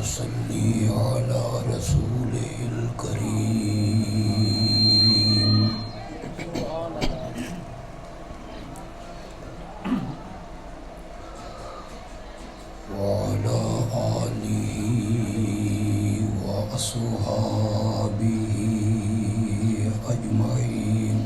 صلی علی رسول الکریم وعلی آلہ واصحابہ اجمعین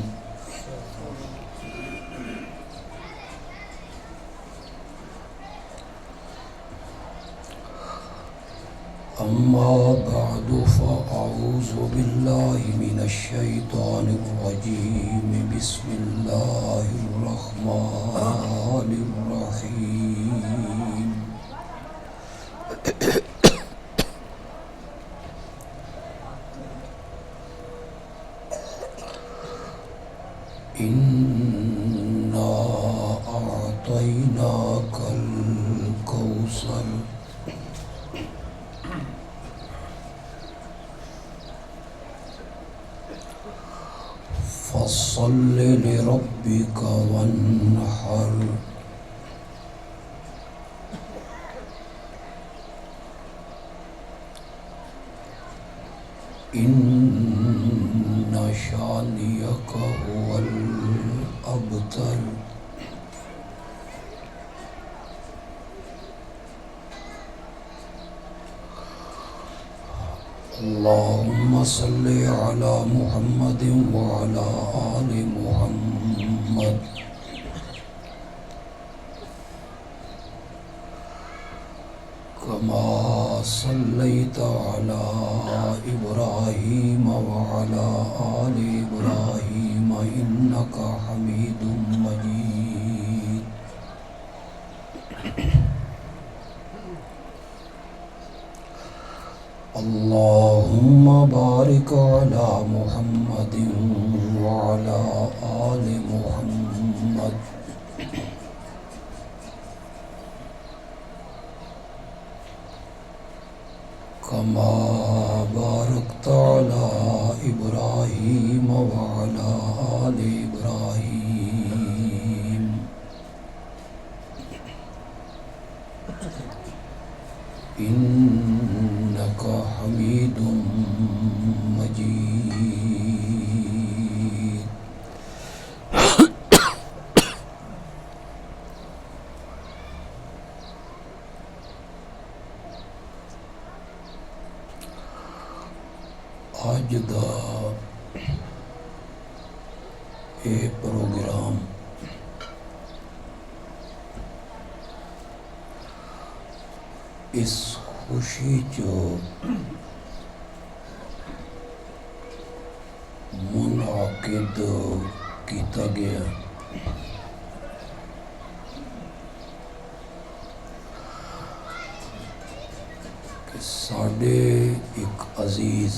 اما بعد فاعوذ باللہ من الشیطان الرجیم بسم اللہ الرحمن الرحیم انا اعطیناک الکوثر فصل لربك وانحر ان شانئك هو الأبتر اللهم صل على محمد وعلى آل محمد كما صليت على إبراهيم وعلى آل إبراهيم إنك حميد مجيد اللهم بارك على محمد وعلى آل محمد كما باركت على إبراهيم وعلى آل إبراهيم إنك حميد مجيد آج دا یہ پروگرام اس خوشی جو منعقد کیتا گیا کہ ساڈے ایک عزیز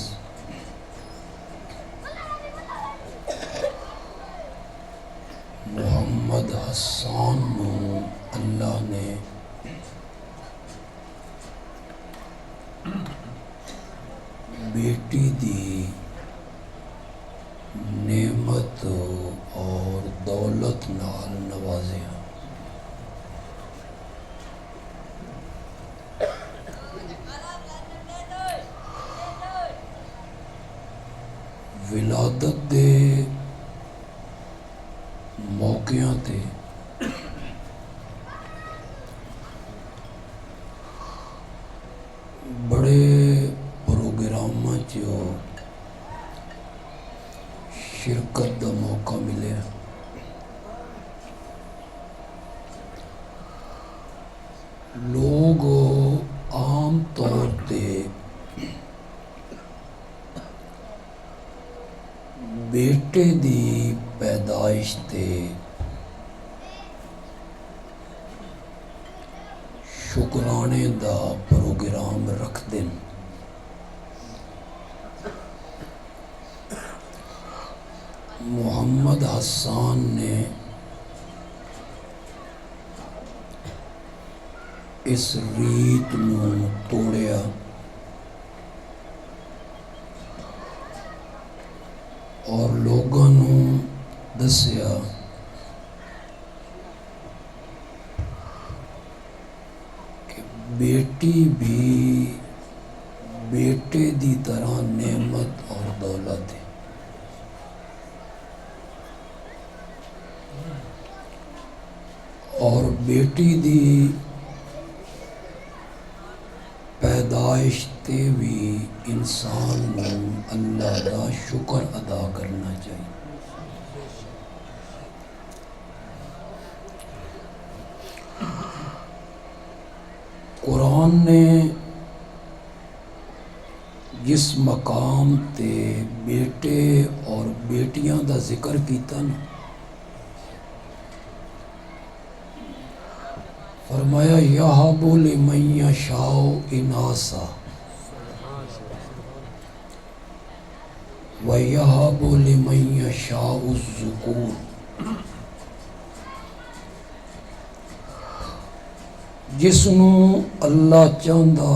محمد حسان نو اللہ نے بیٹی دی نعمت اور دولت نال نوازیا۔ ولادت دے موقعوں تے بڑے پروگراماں چو شرکت دا موقع ملے۔ لوگ عام طور تے بیٹے دی پیدائش تے شکرانے دا پروگرام رکھ دن۔ محمد حسان نے اس ریت نو توڑیا اور لوگوں نو دسیا کہ بیٹی بھی بیٹے دی طرح نعمت اور دولت ہے۔ اور بیٹی دی پیدائش تے بھی انسان کو اللہ دا شکر ادا کرنا چاہیے۔ قرآن نے جس مقام تے بیٹے اور بیٹیاں دا ذکر کیتا نا، فرمایا یَہَبُ لِمَن یَشَاءُ اِنَاثًا وَیَہَبُ لِمَن یَشَاءُ الذُّکُورَ۔ جس نوں اللہ چاہندا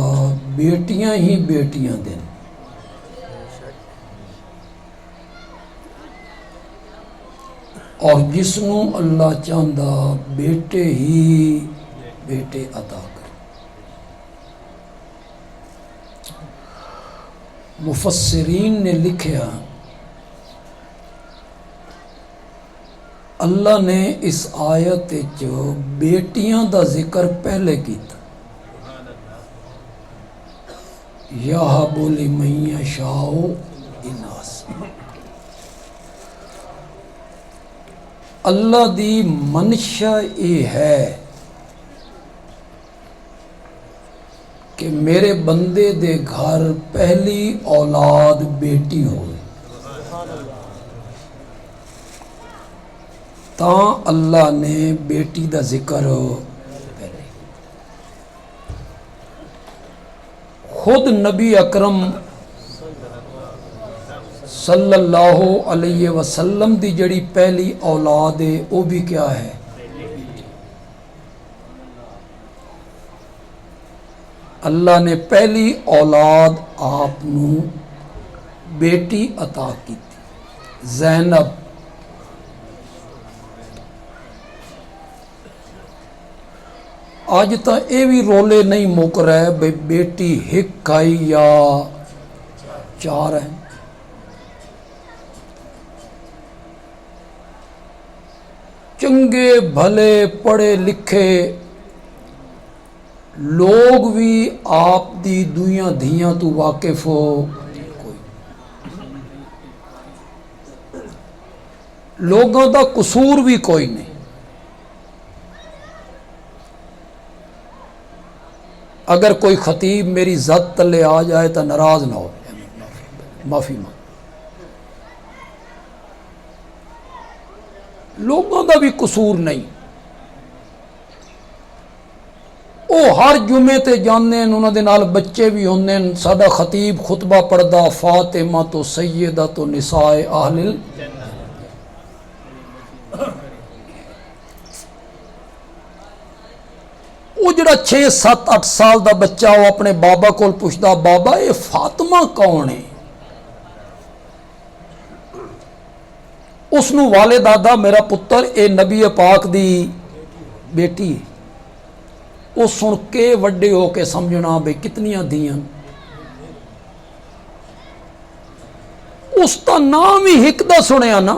بیٹیاں ہی بیٹیاں دین، اور جس نوں اللہ چاہندا بیٹے ہی بیٹے عطا کرے۔ مفسرین نے لکھیا اللہ نے اس آیت وچ بیٹیاں دا ذکر پہلے کیتا، یَہَبُ لِمَن یَشَاءُ اِنَاثًا۔ اللہ دی منشا یہ ہے کہ میرے بندے دے گھر پہلی اولاد بیٹی ہوئے، تاں اللہ نے بیٹی دا ذکر پہلے۔ خود نبی اکرم صلی اللہ علیہ وسلم دی جڑی پہلی اولاد ہے وہ بھی کیا ہے؟ اللہ نے پہلی اولاد آپ نو بیٹی عطا کی تھی، زینب۔ آج تا اے بھی رولے نہیں مک رہے بھئی بیٹی ہک آئی یا چار ہیں۔ چنگے بھلے پڑھے لکھے لوگ بھی آپ دی دویاں دھیاں تو واقف ہو کوئی، لوگوں دا قصور بھی کوئی نہیں۔ اگر کوئی خطیب میری ذات تلے آ جائے تو ناراض نہ ہو، معافی مانگ۔ لوگوں دا بھی قصور نہیں، وہ ہر جمعے تے جانے انہوں دے نال بچے بھی ہونے۔ ساڈا خطیب خطبہ پڑھدا فاطمہ تو سیدہ تو نساء اہل وہ جڑا 6-7-8 سال دا بچہ وہ اپنے بابا کول پوچھدا بابا یہ فاطمہ کون ہے؟ اس نو والے دادا میرا پتر اے نبی پاک دی بیٹی ہے۔ وہ سن کے وڈے ہو کے سمجھنا بے کتنیاں دیاں، اس کا نام ہی ہک دا سنیا نا،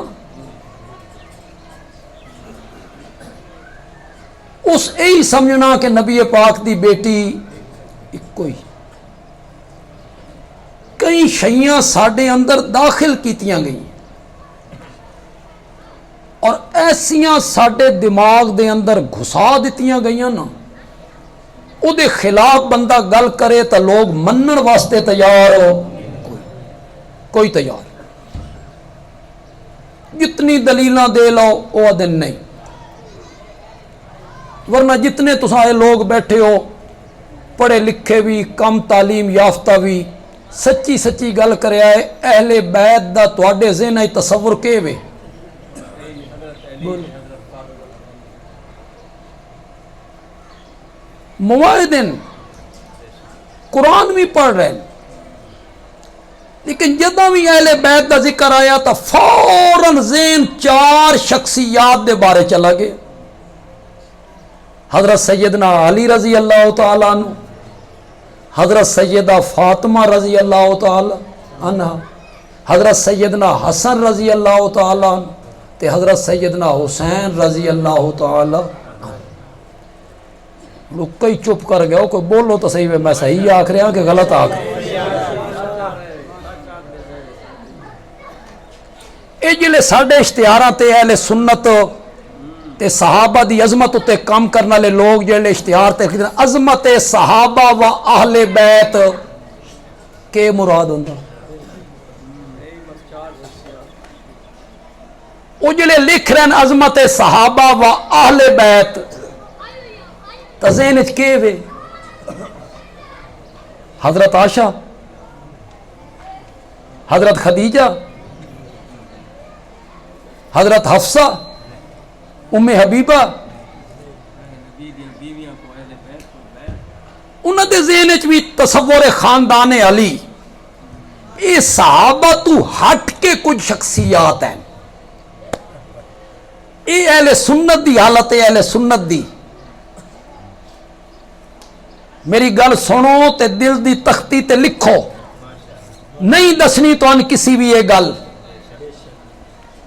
اس یہی سمجھنا کہ نبی پاک دی بیٹی ایک ہی۔ کئی شیاں ساڈے اندر داخل کیتیاں گئی اور ایسیاں ساڈے دماغ دے اندر گھسا دیتیاں گئیاں نا، او دے خلاف بندہ گل کرے تو لوگ منن واسطے تیار ہو کوئی تیار، جتنی دلیلاں دے لو وہ دن نہیں۔ ورنہ جتنے تسائے لوگ بیٹھے ہو پڑھے لکھے بھی کم تعلیم یافتہ بھی سچی سچی گل کرے آئے اہل بیت دا تواڈے ذہن ہے تصور کے وے؟ موعدن قرآن بھی پڑھ رہے ہیں، لیکن جدہ بھی اہل بیت دا ذکر آیا تو فوراً ذہن 4 شخصیات دے بارے چلا گئے۔ حضرت سیدنا علی رضی اللہ تعالیٰ عنہ، حضرت سیدہ فاطمہ رضی اللہ تعالی عنہ، حضرت سیدنا حسن رضی اللہ تعالی عنہ تے حضرت سیدنا حسین رضی اللہ تعالی عنہ۔ لوگ کئی چپ کر گیا، کوئی بولو تو صحیح میں صحیح آکھ رہا کہ غلط آکھ رہا۔ اے جلے ساڑھے اشتہاراں تے اہل سنت تے صحابہ دی عظمت تے کام کرنے والے لوگ جلے اشتہار تے عظمت صحابہ و اہل بیت کے مراد ہوندا؟ وہ جلے لکھ رہے ہیں عظمت صحابہ و اہل بیت تا ذہن وچ کے وے؟ حضرت عائشہ، حضرت خدیجہ، حضرت حفصہ، ام حبیبہ، انہاں دے ذہن وچ بھی تصور خاندان علی، یہ صحابہ تو ہٹ کے کچھ شخصیات ہیں۔ یہ اہل سنت دی حالت ہے، اہل سنت دی۔ میری گل سنو تے دل دی تختی تے لکھو، نہیں دسنی تو ان کسی بھی یہ گل۔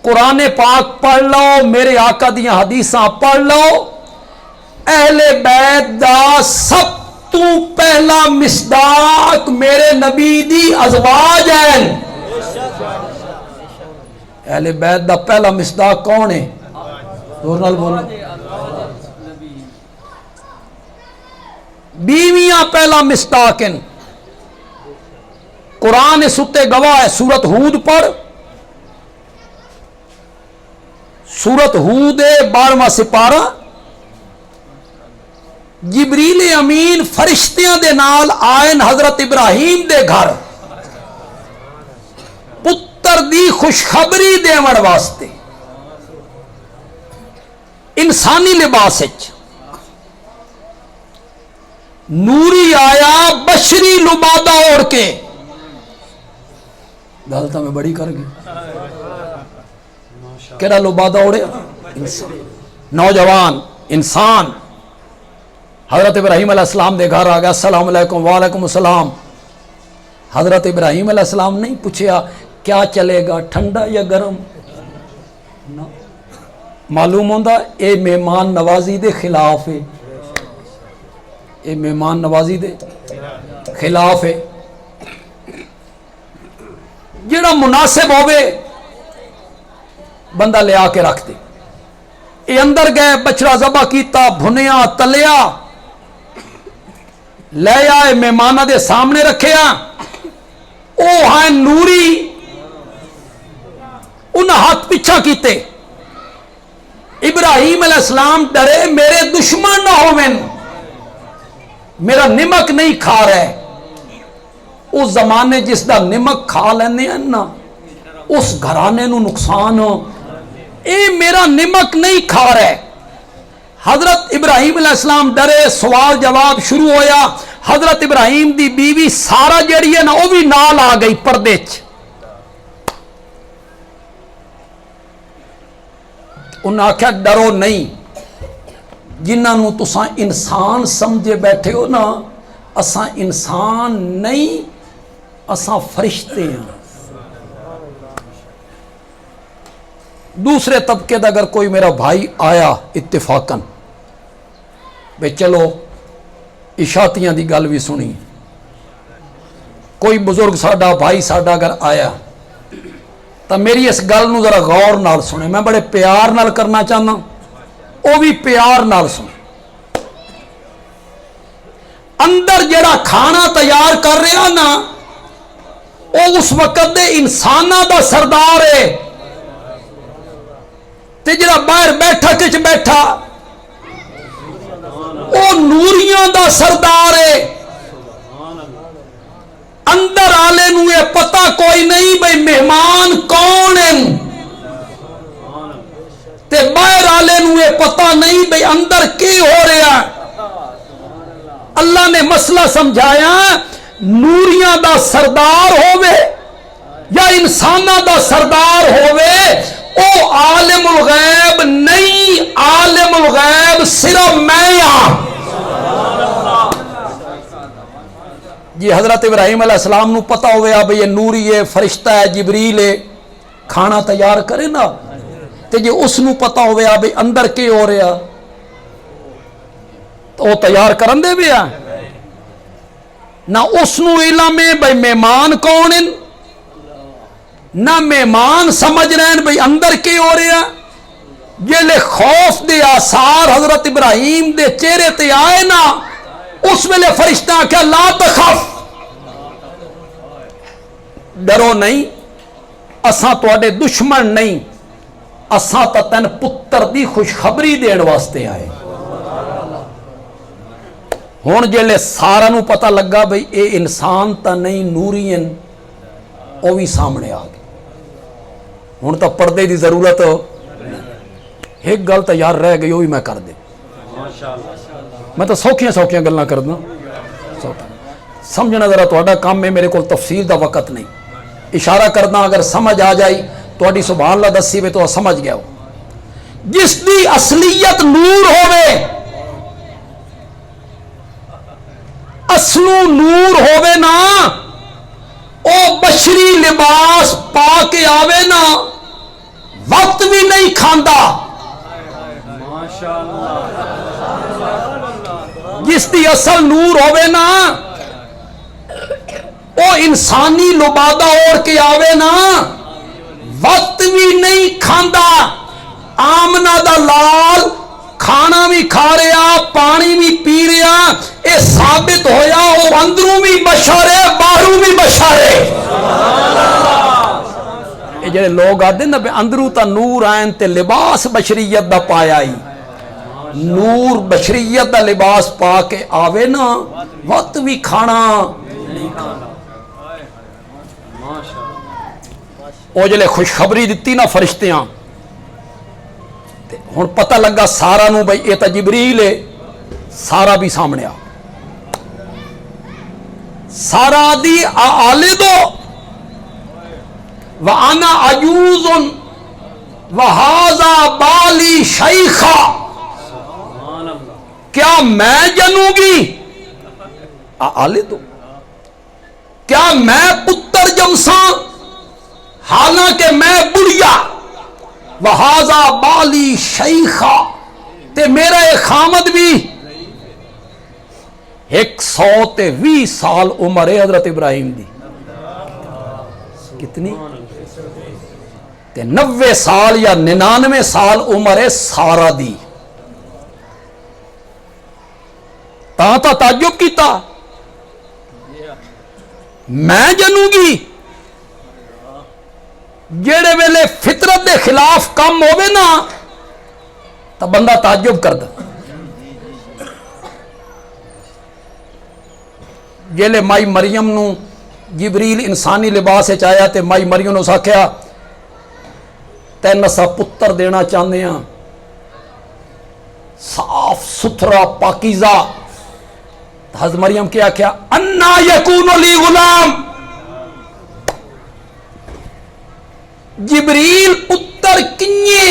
قرآن پاک پڑھ لو، میرے آقا دیاں حدیثاں پڑھ لو، اہل بیت دا سب تو پہلا مصداق میرے نبی دی ازواج ہیں۔ اہل بیت دا پہلا مصداق کون ہے؟ زور نال بولو۔ بیویاں پہلا مصداق ہیں۔ قرآن ستے گواہ ہے، سورت ہود پڑھ، سورت ہود 12واں سپارہ، جبریل امین فرشتیاں دے نال آئن حضرت ابراہیم دے گھر پتر دی خوشخبری دیون واسطے، انسانی لباس وچ نوری آیا بشری لبادہ اوڑھ کے۔ گل تو میں بڑی کر گئی، کہڑا لبادہ اوڑھے؟ نوجوان انسان حضرت ابراہیم علیہ السلام دے گھر آ گیا، السلام علیکم، وعلیکم السلام۔ حضرت ابراہیم علیہ السلام نہیں پوچھیا کیا چلے گا، ٹھنڈا یا گرم؟ معلوم ہوندہ اے مہمان نوازی دے خلاف ہے، اے مہمان نوازی دے خلاف ہے۔ جڑا مناسب ہوئے بندہ لے آ کے رکھ دے۔ اے اندر گئے، بچڑا ذبح کیتا، بھنیا تلیا، لے آئے مہمانہ دے سامنے رکھیا۔ او ہاں نوری، انہاں ہاتھ پیچھا کیتے۔ ابراہیم علیہ السلام ڈرے میرے دشمن نہ ہوویں، میرا نمک نہیں کھا رہے۔ اس زمانے جس دا نمک کھا لینے ہیں نا، اس گھرانے نو نقصان ہو، اے میرا نمک نہیں کھا رہے۔ حضرت ابراہیم علیہ السلام ڈرے، سوال جواب شروع ہویا۔ حضرت ابراہیم دی بیوی سارا جڑی ہے نا وہ بھی نال آ گئی پردے چ۔ انہاں آکھیا ڈرو نہیں، جنہاں نو تساں انسان سمجھے بیٹھے ہو نا، اساں انسان نہیں، اساں فرشتے ہیں۔ دوسرے طبقے دا اگر کوئی میرا بھائی آیا اتفاقاً، بے چلو اشاتیاں دی گل بھی سنی، کوئی بزرگ ساڈا بھائی ساڈا اگر آیا تو میری اس گل نو ذرا غور نال سنے، میں بڑے پیار نال کرنا چاہنا، وہ بھی پیار نال سنے۔ اندر جڑا کھانا تیار کر رہا نا، وہ اس وقت دے انساناں دا سردار ہے، تے جڑا باہر بیٹھا کچھ بیٹھا وہ نوریاں دا سردار ہے۔ اندر آلے نو یہ پتہ کوئی نہیں بھئی مہمان کون ہیں، تے باہر آلے نو یہ پتہ نہیں بھئی اندر کی ہو رہا ہے۔ اللہ نے مسئلہ سمجھایا، نوریاں دا سردار ہووے یا انساناں دا سردار ہووے، او عالم الغیب نہیں، عالم الغیب صرف میں ہاں۔ جی حضرت ابراہیم علیہ السلام نو پتہ ہویا بھئی یہ نوری ہے، فرشتہ ہے، جبریل ہے، کھانا تیار کرے نا، تے جی اس نو پتہ ہویا بھئی اندر کے ہو رہا تو وہ تیار کرن دے بیا نہ اس نو علم ہے بھئی مہمان کون ہیں، نہ مہمان سمجھ رہے ہیں بھئی اندر کے ہو رہا. جیلے خوف دے آثار حضرت ابراہیم دے چہرے تے آئے نا، اس ویلے فرشتہ آکھیا لا تخف، ڈرو نہیں، اساں تواڈے دشمن نہیں، اساں تا تین پتر دی خوشخبری دین واسطے آئے. ہن جیلے سارا نو پتہ لگا بھئی اے انسان تا نہیں نوری ہیں، او بھی سامنے آ گئے. ہن تو پردے دی ضرورت ایک گل تو یار رہ گئی، وہ بھی میں کر دے. میں تو سوکھیاں گلاں کردا، سمجھنا ذرا تہاڈا کام ہے، میرے کو تفصیل دا وقت نہیں. اشارہ کرنا اگر سمجھ آ جائی تہاڈی سبحان اللہ دسی وے تو سمجھ گیا ہو. جس دی اصلیت نور ہوے، اصلو نور ہوے نا، او بشری لباس پا کے آوے نا، وقت بھی نہیں کھاندا. جس دی اصل نور ہوے نا، او انسانی لبادہ اوڑ کے آوے نا، وقت بھی نہیں کھاندا. آمنہ دا لال کھانا بھی کھا رہا، پانی بھی پی رہا، اے ثابت ہویا وہ اندروں بھی بشر ہے، باہروں بھی بشر ہے. یہ جڑے لوگ آتے نا اندروں تا نور آئین تے لباس بشریت دا پایا ہی، نور بشریت دا لباس پا کے آوے نا، وقت بھی کھانا. وہ جلے خوشخبری دیتی نا فرشتیاں، ہن پتہ لگا سارا نو بھئی یہ تا جبریل ہے. سارا بھی سامنے آ، سارا دی آلے دو وَأَنَا عَجُوزٌ وَهَذَا بَالِي شَيْخًا، کیا میں جنوں گی؟ آلے دو کیا میں پتر جمساں حالانکہ میں بڑھیا، وَهَذَا بَالِي شَيْخًا، تے میرا ایک خامد بھی 120 سال عمر ہے حضرت ابراہیم دی. کتنی؟ تے 90 سال یا 99 سال عمر ہے سارا دی. تا تعجب کیتا، میں جنوں گی. جیڑے ویلے فطرت دے خلاف کام ہوئے نا تو بندہ تعجب کردا. جیلے مائی مریم نو جبریل انسانی لباس چایا تے مائی مریم نو ساکھیا تین اسا پتر دینا چاہنے ہیں، صاف ستھرا پاکیزہ. حضرت مریم کیا کیا انا یکون لی غلام، جبریل پتر کنیے،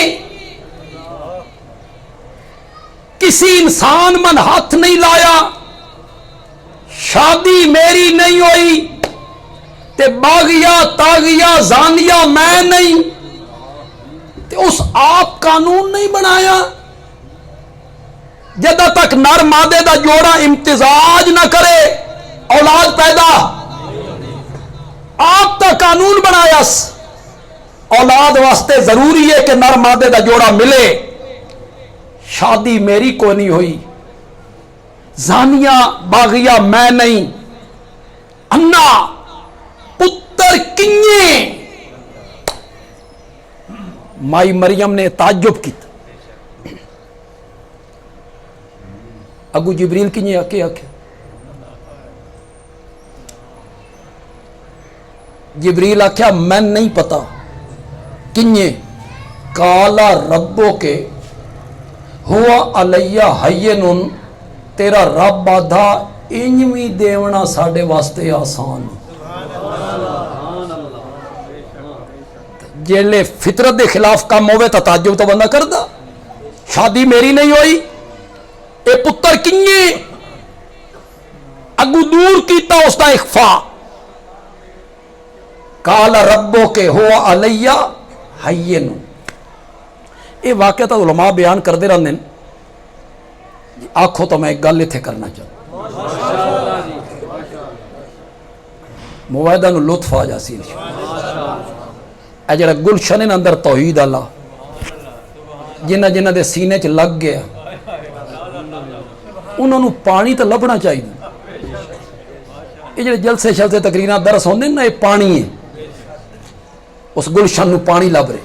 کسی انسان من ہاتھ نہیں لایا، شادی میری نہیں ہوئی، تے باغیا تاغیا زانیا میں نہیں، تے اس آپ قانون نہیں بنایا جدہ تک نر مادے دا جوڑا امتزاج نہ کرے اولاد پیدا. آپ تا قانون بنایا اولاد واسطے ضروری ہے کہ نر مادے دا جوڑا ملے. شادی میری کو نہیں ہوئی، زانیہ باغیہ میں نہیں، انا پتر کنیے. مائی مریم نے تعجب کی، اگو جبریل کنیے آکے آکے. جبریل آکھیا میں نہیں پتا کنیے. کالا ربو کے ہوا علیہ حینن، تیرا رب آدھا انجوی دیونا ساڑے واسطے آسان. جیلے فطرت دے خلاف کام ہوئے تا تعجب تو بندہ کر دا. شادی میری نہیں ہوئی، اے پتر کنیے. اگو دور کیتا اس دا اخفا قال ربو کے ہوا علیہ حین. یہ واقعہ تو علماء بیان کرتے رہتے ہیں. آخو تو میں ایک گل اتنے کرنا چاہتا موعدہ نو لطف آ جاسی. اے جڑا گلشن اندر توحید اللہ جنہ جنہ دے سینے چ لگ گیا انہوں نے پانی تو لبنا چاہیے. یہ جڑے جلسے شلسے تقریراں درس ہوندے نا یہ پانی ہے. اس گلشن نو پانی لب رہے.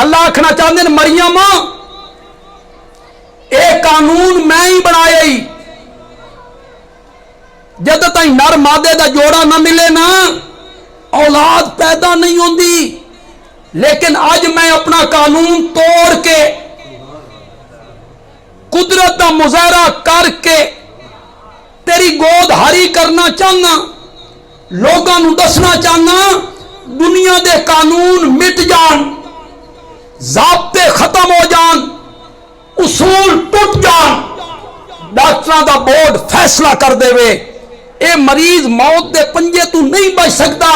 اللہ آکھنا چاہتے ہیں مریم اے قانون میں ہی بنایا ہی. جد تک نر مادے دا جوڑا نہ ملے نا اولاد پیدا نہیں ہوندی. لیکن آج میں اپنا قانون توڑ کے قدرت دا مظاہرہ کر کے تیری گود ہاری کرنا چاہنا. لوگاں نو دسنا چاہنا دنیا دے قانون مٹ جان, ضابطے ختم ہو جان, اصول ٹوٹ جان. ڈاکٹراں دا بورڈ فیصلہ کر دے وے اے مریض موت دے پنجے تو نہیں بچ سکتا.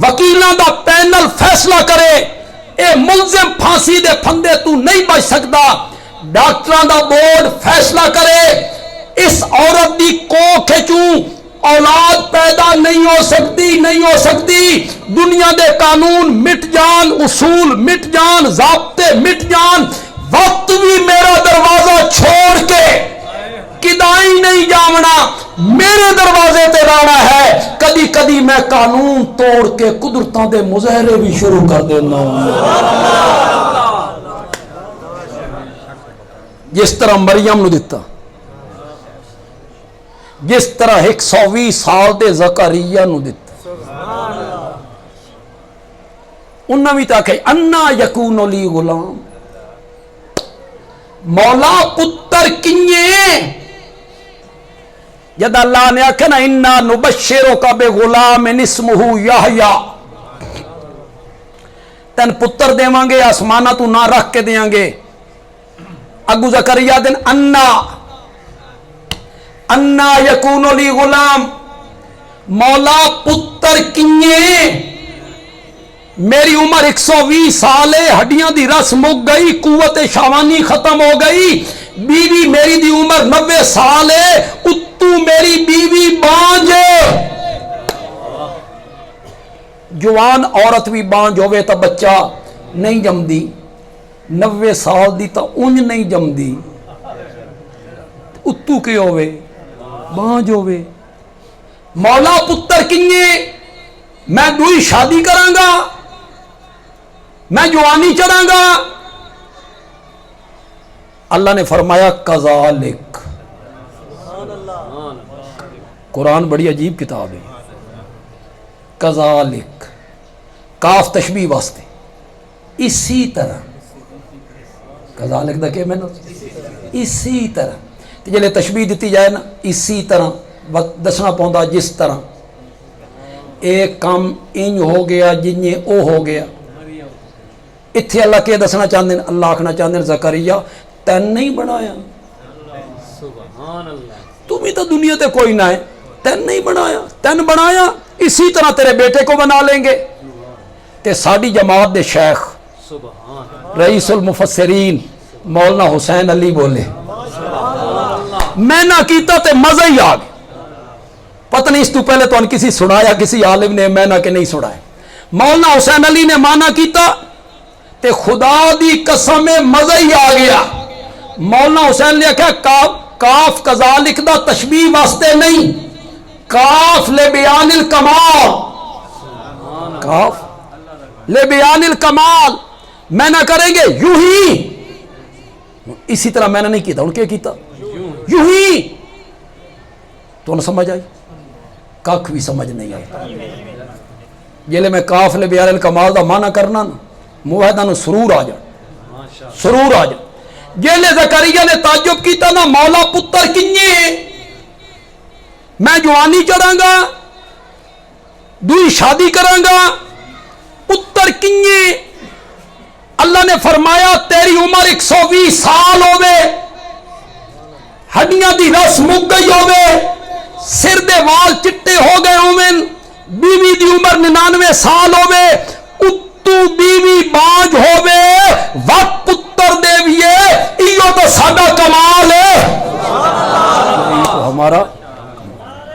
وکیلاں دا پینل فیصلہ کرے اے ملزم پھانسی دے پھندے تو نہیں بچ سکتا. ڈاکٹراں دا بورڈ فیصلہ کرے اس عورت دی کوکھ کھچوں اولاد پیدا نہیں ہو سکتی. دنیا دے قانون مٹ جان, اصول مٹ جان, ضابطے مٹ جان. وقت بھی میرا دروازہ چھوڑ کے کدائی نہیں جامنا, میرے دروازے تے رانا ہے. کدی کدی میں قانون توڑ کے قدرتاں دے مظاہرے بھی شروع کر دینا ہوں. جس طرح مریم نو دتا, جس طرح 120 سال دے زکریا نو دتا. انہاں بھی تاکہ انا یکون لی غلام, مولا پتر کیے. جد اللہ نے آکھا نا انا نبشرک بغلام اسمہ یحییٰ, تن پتر دیواں گے آسمانہ تو نہ رکھ کے دیاں گے. اگو زکریا دن انا یکون لی غلام, مولا پتر کیے. میری عمر 120 سال ہے, ہڈیاں دی رس مک گئی, قوت شاوانی ختم ہو گئی. بیوی میری دی عمر 90 سال ہے, اتو میری بیوی بانج ہے. جوان عورت بھی بانج ہوئے تا بچہ نہیں جمدی, 90 سال دی تا انج نہیں جمدی. اتو کے ہوئے بانج ہوئے. مولا پتر کیے, میں دوئی شادی کراں گا, میں جوانی چڑھاں گا. اللہ نے فرمایا کذالک. قرآن بڑی عجیب کتاب ہے. کذالک کاف تشبیہ واسطے, اسی طرح. کذالک دا کہ میں نے اسی طرح جلے تشبیہ دیتی جائے نا اسی طرح دسنا پوندا جس طرح. ایک کام انج ہو گیا جنہیں او ہو گیا. اتھے اللہ کے دسنا چاہتے ہیں, اللہ آکھنا چاہتے ہیں زکریا تین نہیں بنایا, تمہیں تو دنیا تے کوئی نہ ہے, تین نہیں بنایا, تین بنایا اسی طرح تیرے بیٹے کو بنا لیں گے. تے ساڑی جماعت دے شیخ رئیس المفسرین مولانا حسین علی بولے میں نہ کیتا تے مزہ ہی آ گیا. پتہ نہیں اس تو پہلے تو ان کسی سنایا کسی عالم نے, میں نہ کہ نہیں سنایا. مولانا حسین علی نے مانا کیتا تے خدا دی قسم مزہ ہی آ گیا. مولانا حسین نے کہا کاف کذالک دا تشبیہ واسطے نہیں, کاف لے بیان الکمال, کاف لے بیان الکمال. میں نہ کریں گے یوں ہی, اسی طرح میں نے نہیں کیتا. ان کے کیتا یوں ہی. تو نہ سمجھ آئی, کاک بھی سمجھ نہیں آئی. جلے میں کاف لے بیان الکمال دا مانا کرنا نا موحدہ نو سرور آ جا, سرور آ جا. جلے زکریا نے تعجب کیتا نا مولا پتر کنیے, میں جوانی چڑھاں گا, دوئی شادی کراں گا, پتر کنیے. اللہ نے فرمایا تیری عمر 120 سال ہوئے, ہڈیاں دی رس مک گئی ہوے، سر دے وال چٹے ہو گئے ہوون، بیوی دی عمر 99 سال ہوے، اتو بیوی بانج ہوے، وقت پتر دیویے، ایو تو ساڈا کمال ہے، ہمارا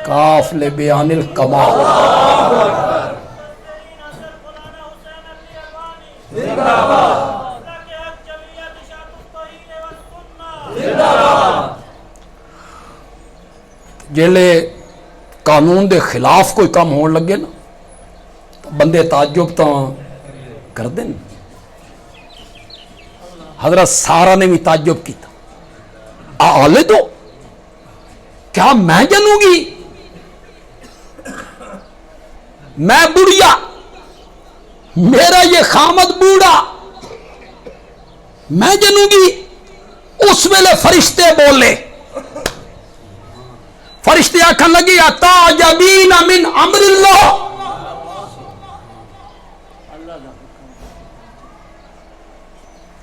کاف لے بیان الکمال۔ جیلے قانون دے خلاف کوئی کام ہون لگے نا بندے تعجب تو کر دیں۔ حضرت سارا نے بھی تعجب کیتا، آلے تو کیا میں جنوں گی؟ میں بڑھیا، میرا یہ خامد بوڑھا، میں جنوں گی؟ اس ویلے فرشتے بولے، فرشتے آکھن لگی اتعجبین من امر اللہ،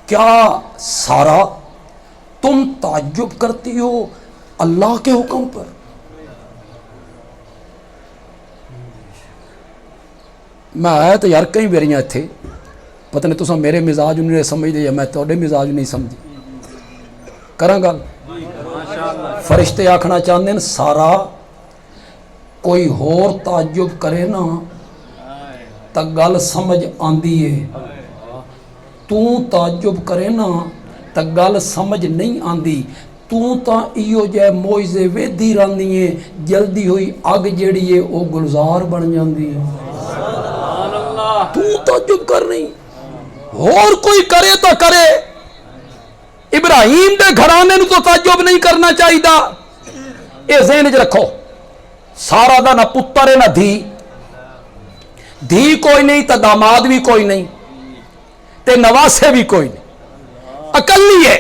کیا سارا تم تعجب کرتی ہو اللہ کے حکم پر؟ میں آیا تو یار کئی بیریاں تھے، پتہ نہیں تساں میرے مزاج انہیں سمجھ دے یا میں توڑے مزاج نہیں سمجھ کراں گا۔ فرشتے آکھنا چاہتے ہیں سارا کوئی ہور تعجب کرے نا تا گل سمجھ آندی ہے، تو تعجب کرے نا تا گل سمجھ نہیں آندی، تو تا ایو جے موئزے ویدی راندی ہے، جلدی ہوئی اگ جیڑی ہے او گلزار بن جاندی ہے، تو تعجب کر نہیں، اور کوئی کرے تو کرے۔ ابراہیم دے گھرانے نو تو تعجب نہیں کرنا چاہیے، اے ذہن وچ رکھو، سارا دا نہ پتر ہے نہ دھی کوئی نہیں تو داماد بھی کوئی نہیں تے نواسے بھی کوئی نہیں، اکلی ہے،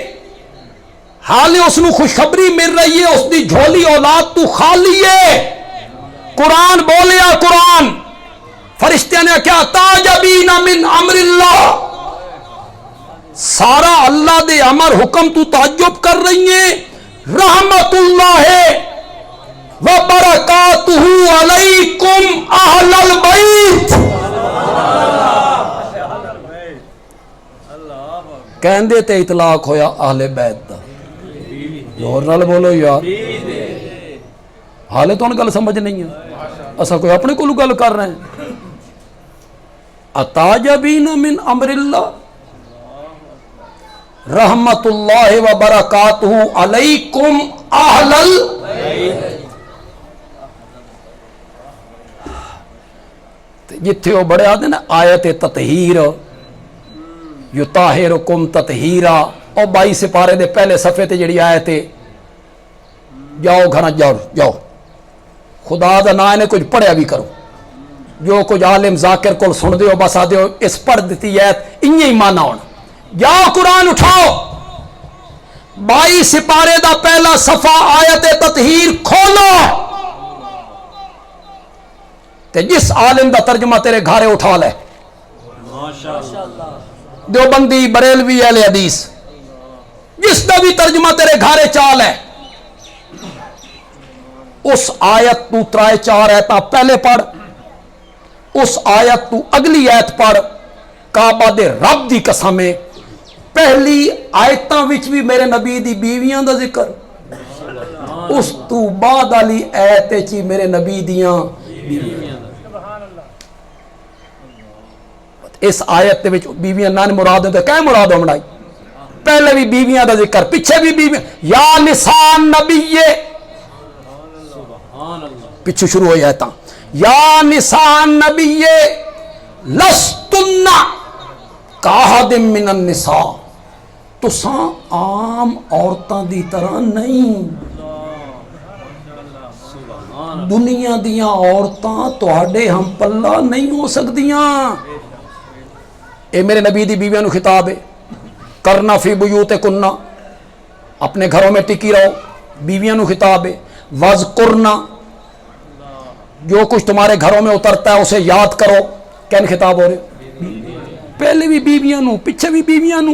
حالے اس نو خوشخبری مل رہی ہے اس دی جھولی اولاد تو خالی ہے۔ قرآن بولیا، قرآن فرشتے نے کیا تعجبین من امر اللہ، سارا اللہ دے امر حکم تو تعجب کر رہی ہیں، رحمت اللہ وبرکاتہ علیکم اہل البیت، کہندے تے اطلاق ہویا اہل بیت دا، زور نال بولو یار، حالے تو ان گل سمجھ نہیں ہے، اسا کوئی اپنے کو گل کر رہے ہیں۔ اتعجبین من امر اللہ رحمت اللہ وبرکاتہ علیکم اہل جتھے وہ بڑے آدھے نا آیت تطہیر یطہرکم تطہیرا، اور 22 سپارے دے پہلے صفحے تے جڑی آیت ہے، جاؤ گھر جاؤ خدا دا نا نے کچھ پڑھیا بھی کرو، جو کچھ عالم ذاکر کو سن دیو بس آ دیو اس پڑھ دیتی ایت انہیں ہی مانا ہونا، جاؤ قرآن اٹھاؤ 22 سپارے دا پہلا صفحہ آیت تطہیر کھولو، تے جس عالم دا ترجمہ تیرے گھارے اٹھا لے، دیوبندی بریلوی اہل حدیث جس دا بھی ترجمہ تیرے گھارے چال ہے، اس آیت تو 3-4 آیتاں پہلے پڑھ، اس آیت تو اگلی آیت پڑھ، کعبہ دے رب دی قسم ہے پہلی آیتاں وچ بھی میرے نبی دی بیویاں دا ذکر، اس تو بعد والی آیت چی میرے نبی دیاں بیویاں، اس آیت دے وچ بیویاں نان مراد ہوندے، کیا مراد بنائی؟ پہلے بھی بیویاں دا ذکر، پیچھے بھی بیویاں، یا نساء نبی، پیچھے شروع ہوئی آیتاں، یا نساء نبی لستن کاحد من النساء، تساں عام عورتاں دی طرح نہیں، دنیا دیاں عورتاں تہاڈے ہم پلہ نہیں ہو سکدیاں، اے میرے نبی دی بیویاں نو خطاب ہے، کرنا فی بیوتکن، اپنے گھروں میں ٹکی رہو، بیویاں نو خطاب ہے، وذکرنا، جو کچھ تمہارے گھروں میں اترتا ہے اسے یاد کرو، کین خطاب ہو رہے، پہلے بھی بیویاں نو پیچھے بھی بیویاں نو،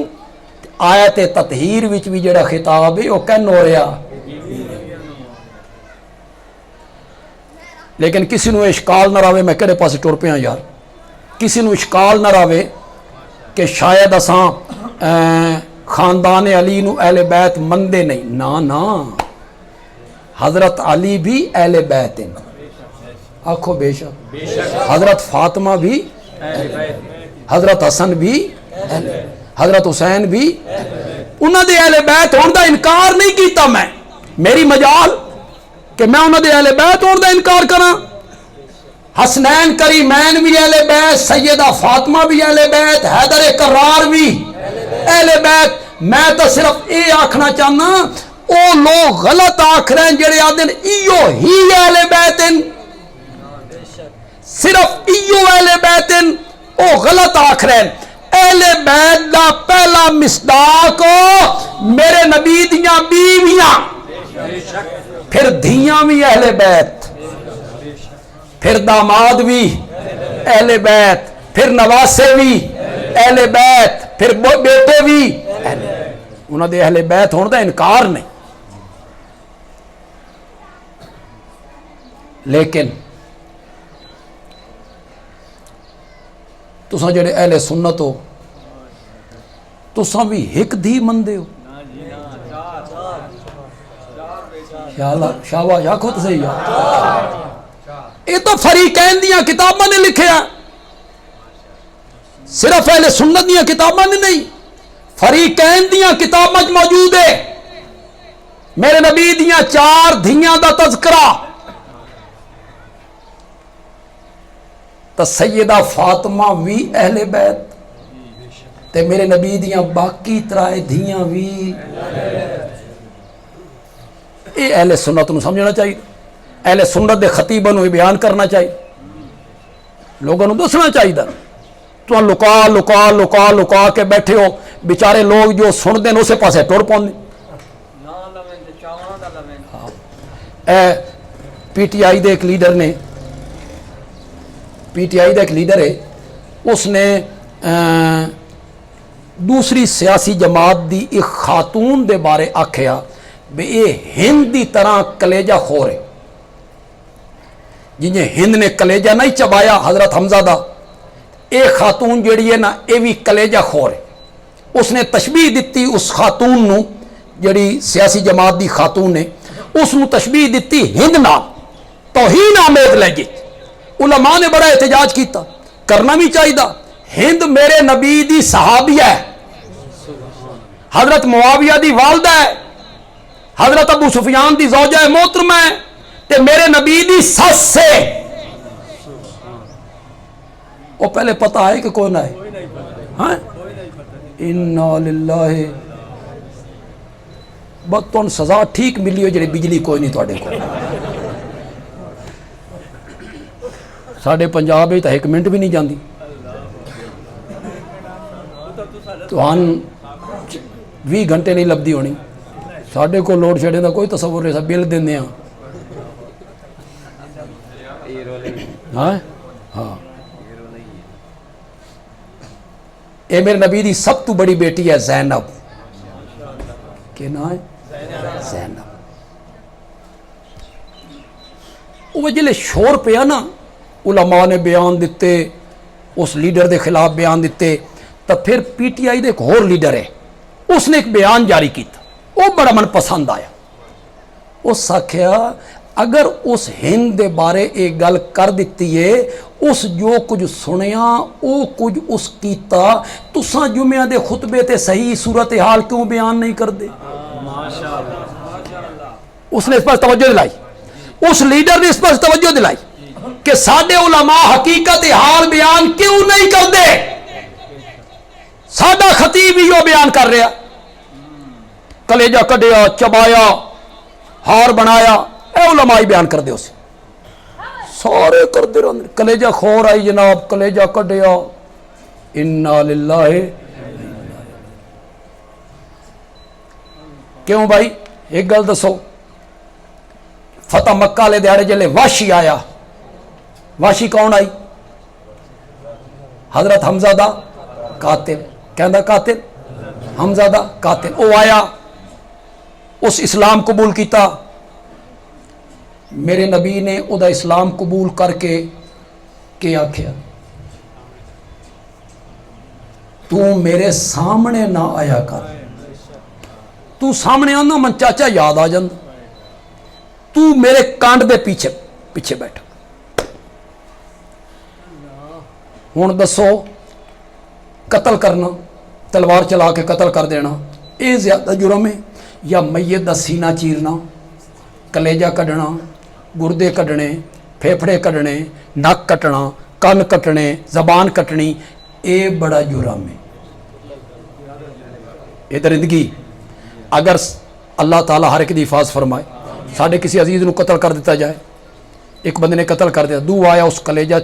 آیت تطہیر وچ بھی جڑا خطاب ہے وہ کین ہو رہا، لیکن کسی نو اشکال نہ رہے میں کہڑے پاسے ٹر پیا یار, کسی نو اشکال نہ رہے کہ شاید اساں خاندان علی نو اہل بیت مندے نہیں. نا حضرت علی بھی اہل بیت ہیں, آکھو بے شک. حضرت فاطمہ بھی, حضرت حسن بھی, حضرت حسین بھی, انہاں دے اہل بیت ہون دا انکار نہیں کیتا میں. میری مجال کہ میں انہاں دے اہل بیت ہون دا انکار کراں. حسنین کریمین بھی اہل بیت, سیدہ فاطمہ بھی اہل بیت, حیدر کرار بھی اہل بیت. میں تو صرف یہ آکھنا چاہنا او لوگ غلط آکھ رہے ہیں جڑے آدھن ایو ہی اہل بیت ہیں, صرف ایو اہل بیت ہیں, او غلط آکھ رہے ہیں. اہل بیت دا پہلا مصداق میرے نبی دیاں بیویاں, پھر دھیاں بھی اہل بیت, پھر داماد بھی اہل بیت, پھر نواسے بھی اہل بیت, پھر بیٹے بھی اہل بیت. انہاں دے اہل بیت ہونے دا انکار نہیں. لیکن تساں جڑے اہل سنت ہو تساں بھی ایک دھی مندے ہو. شاباش آکھو تو صحیح. یہ تو فریقین دیاں کتاباں نے لکھیا, صرف اہل سنت دیاں کتاباں نے نہیں, فریقین دیاں کتاباں موجود ہے. میرے نبی دیاں 4 دھیاں دا تذکرہ, تو سیدہ فاطمہ بھی اہل بیت, تے میرے نبی دیاں باقی 3 دھیاں بھی. یہ اہل سنت نو سمجھنا چاہیے, اہل سنت دے خطیباں نو بیان کرنا چاہیے, لوگوں نو دسنا چاہیے. تو لکا لکا لکا لکا کے بیٹھے ہو, بیچارے لوگ جو سن دیں اسے پاسے ٹر پاؤں. پی ٹی آئی دے ایک لیڈر نے, پی ٹی آئی دا ایک لیڈر ہے, اس نے دوسری سیاسی جماعت دی ایک خاتون دے بارے آکھیا بے یہ ہند دی طرح کلیجہ خور ہے. جنہیں ہند نے کلیجہ نہیں چبایا حضرت حمزہ دا, اے خاتون جڑی ہے نا اے بھی کلیجہ خور ہے. اس نے تشبیح دیتی اس خاتون نو, جڑی سیاسی جماعت دی خاتون نے, اس نو تشبیح دیتی ہند نام, توہین آمیز لہجے. علماء نے بڑا احتجاج کیتا, کرنا بھی چاہیے. ہند میرے نبی دی صحابیہ ہے, حضرت معاویہ دی والدہ ہے, حضرت ابو سفیان دی زوجہ محترمہ ہے, تے میرے نبی دی سس سے. وہ پہلے پتہ ہے کہ کوئی نہ ہے, ہاں انا للہ. بس تون سزا ٹھیک ملی ہو جڑی بجلی کوئی نہیں تواڈے کو. ساڈے پنجاب تو 1 منٹ بھی نہیں جاندی, تو ہن 20 گھنٹے نہیں لبدی ہونی. ساڈے کو لوڈ شیڈنگ دا کوئی تصور نہیں, بل دیندے ہاں. ہاں ہاں, اے میرے نبی دی سب تو بڑی بیٹی ہے زینب. کیا نام ہے؟ زینب. وہ جلے شور پیا نا, علماء نے بیان دیتے, اس لیڈر دے خلاف بیان دیتے, تو پھر پی ٹی آئی دے ایک اور لیڈر ہے, اس نے ایک بیان جاری کیتا, وہ بڑا من پسند آیا. اس آکھیا اگر اس ہند دے بارے ایک گل کر دیتی ہے, اس جو کچھ سنیا او کچھ اس کیتا, تساں جمعہ دے خطبے تے صحیح صورتحال کیوں بیان نہیں کر دے؟ اس نے اس پر توجہ دلائی, اس لیڈر نے اس پر توجہ دلائی کہ ساڈے علماء حقیقت حال بیان کیوں نہیں کر دے. ساڈا خطیب ہی وہ بیان کر رہا, کلیجہ کڈیا, چبایا, ہار بنایا, اے علماء ہی بیان کر دے. اسے سارے کر دے رہے, کلیجہ خور آئی جناب, کلیجہ کڈیا. انا للہ. کیوں بھائی ایک گل دسو, فتح مکہ والے دیہڑے جلے واشی آیا, واشی کون آئی؟ حضرت حمزہ دا قاتل, کہندا قاتل حمزہ دا قاتل. او آیا, اس اسلام قبول کیتا, میرے نبی نے وہ اسلام قبول کر کے کیا آخیا تو میرے سامنے نہ آیا کر. تو سامنے آنا من چاچا یاد آ جاندہ. تو میرے کانڈ دے پیچھے پیچھے بیٹھ. ہوں دسو قتل کرنا تلوار چلا کے قتل کر دینا یہ زیادہ جرم ہے یا میت دا سینہ چیرنا کلیجہ کڈنا گردے کڈنے پھیپھڑے کڈنے نک کٹنا کن کٹنے زبان کٹنی یہ بڑا جرم ہے. یہ درندگی اگر اللہ تعالیٰ ہر ایک دی حفاظ فرمائے ساڈے کسی عزیز نو قتل کر دیتا جائے ایک بندے نے قتل کر دیا دو آیا اس کلیجہ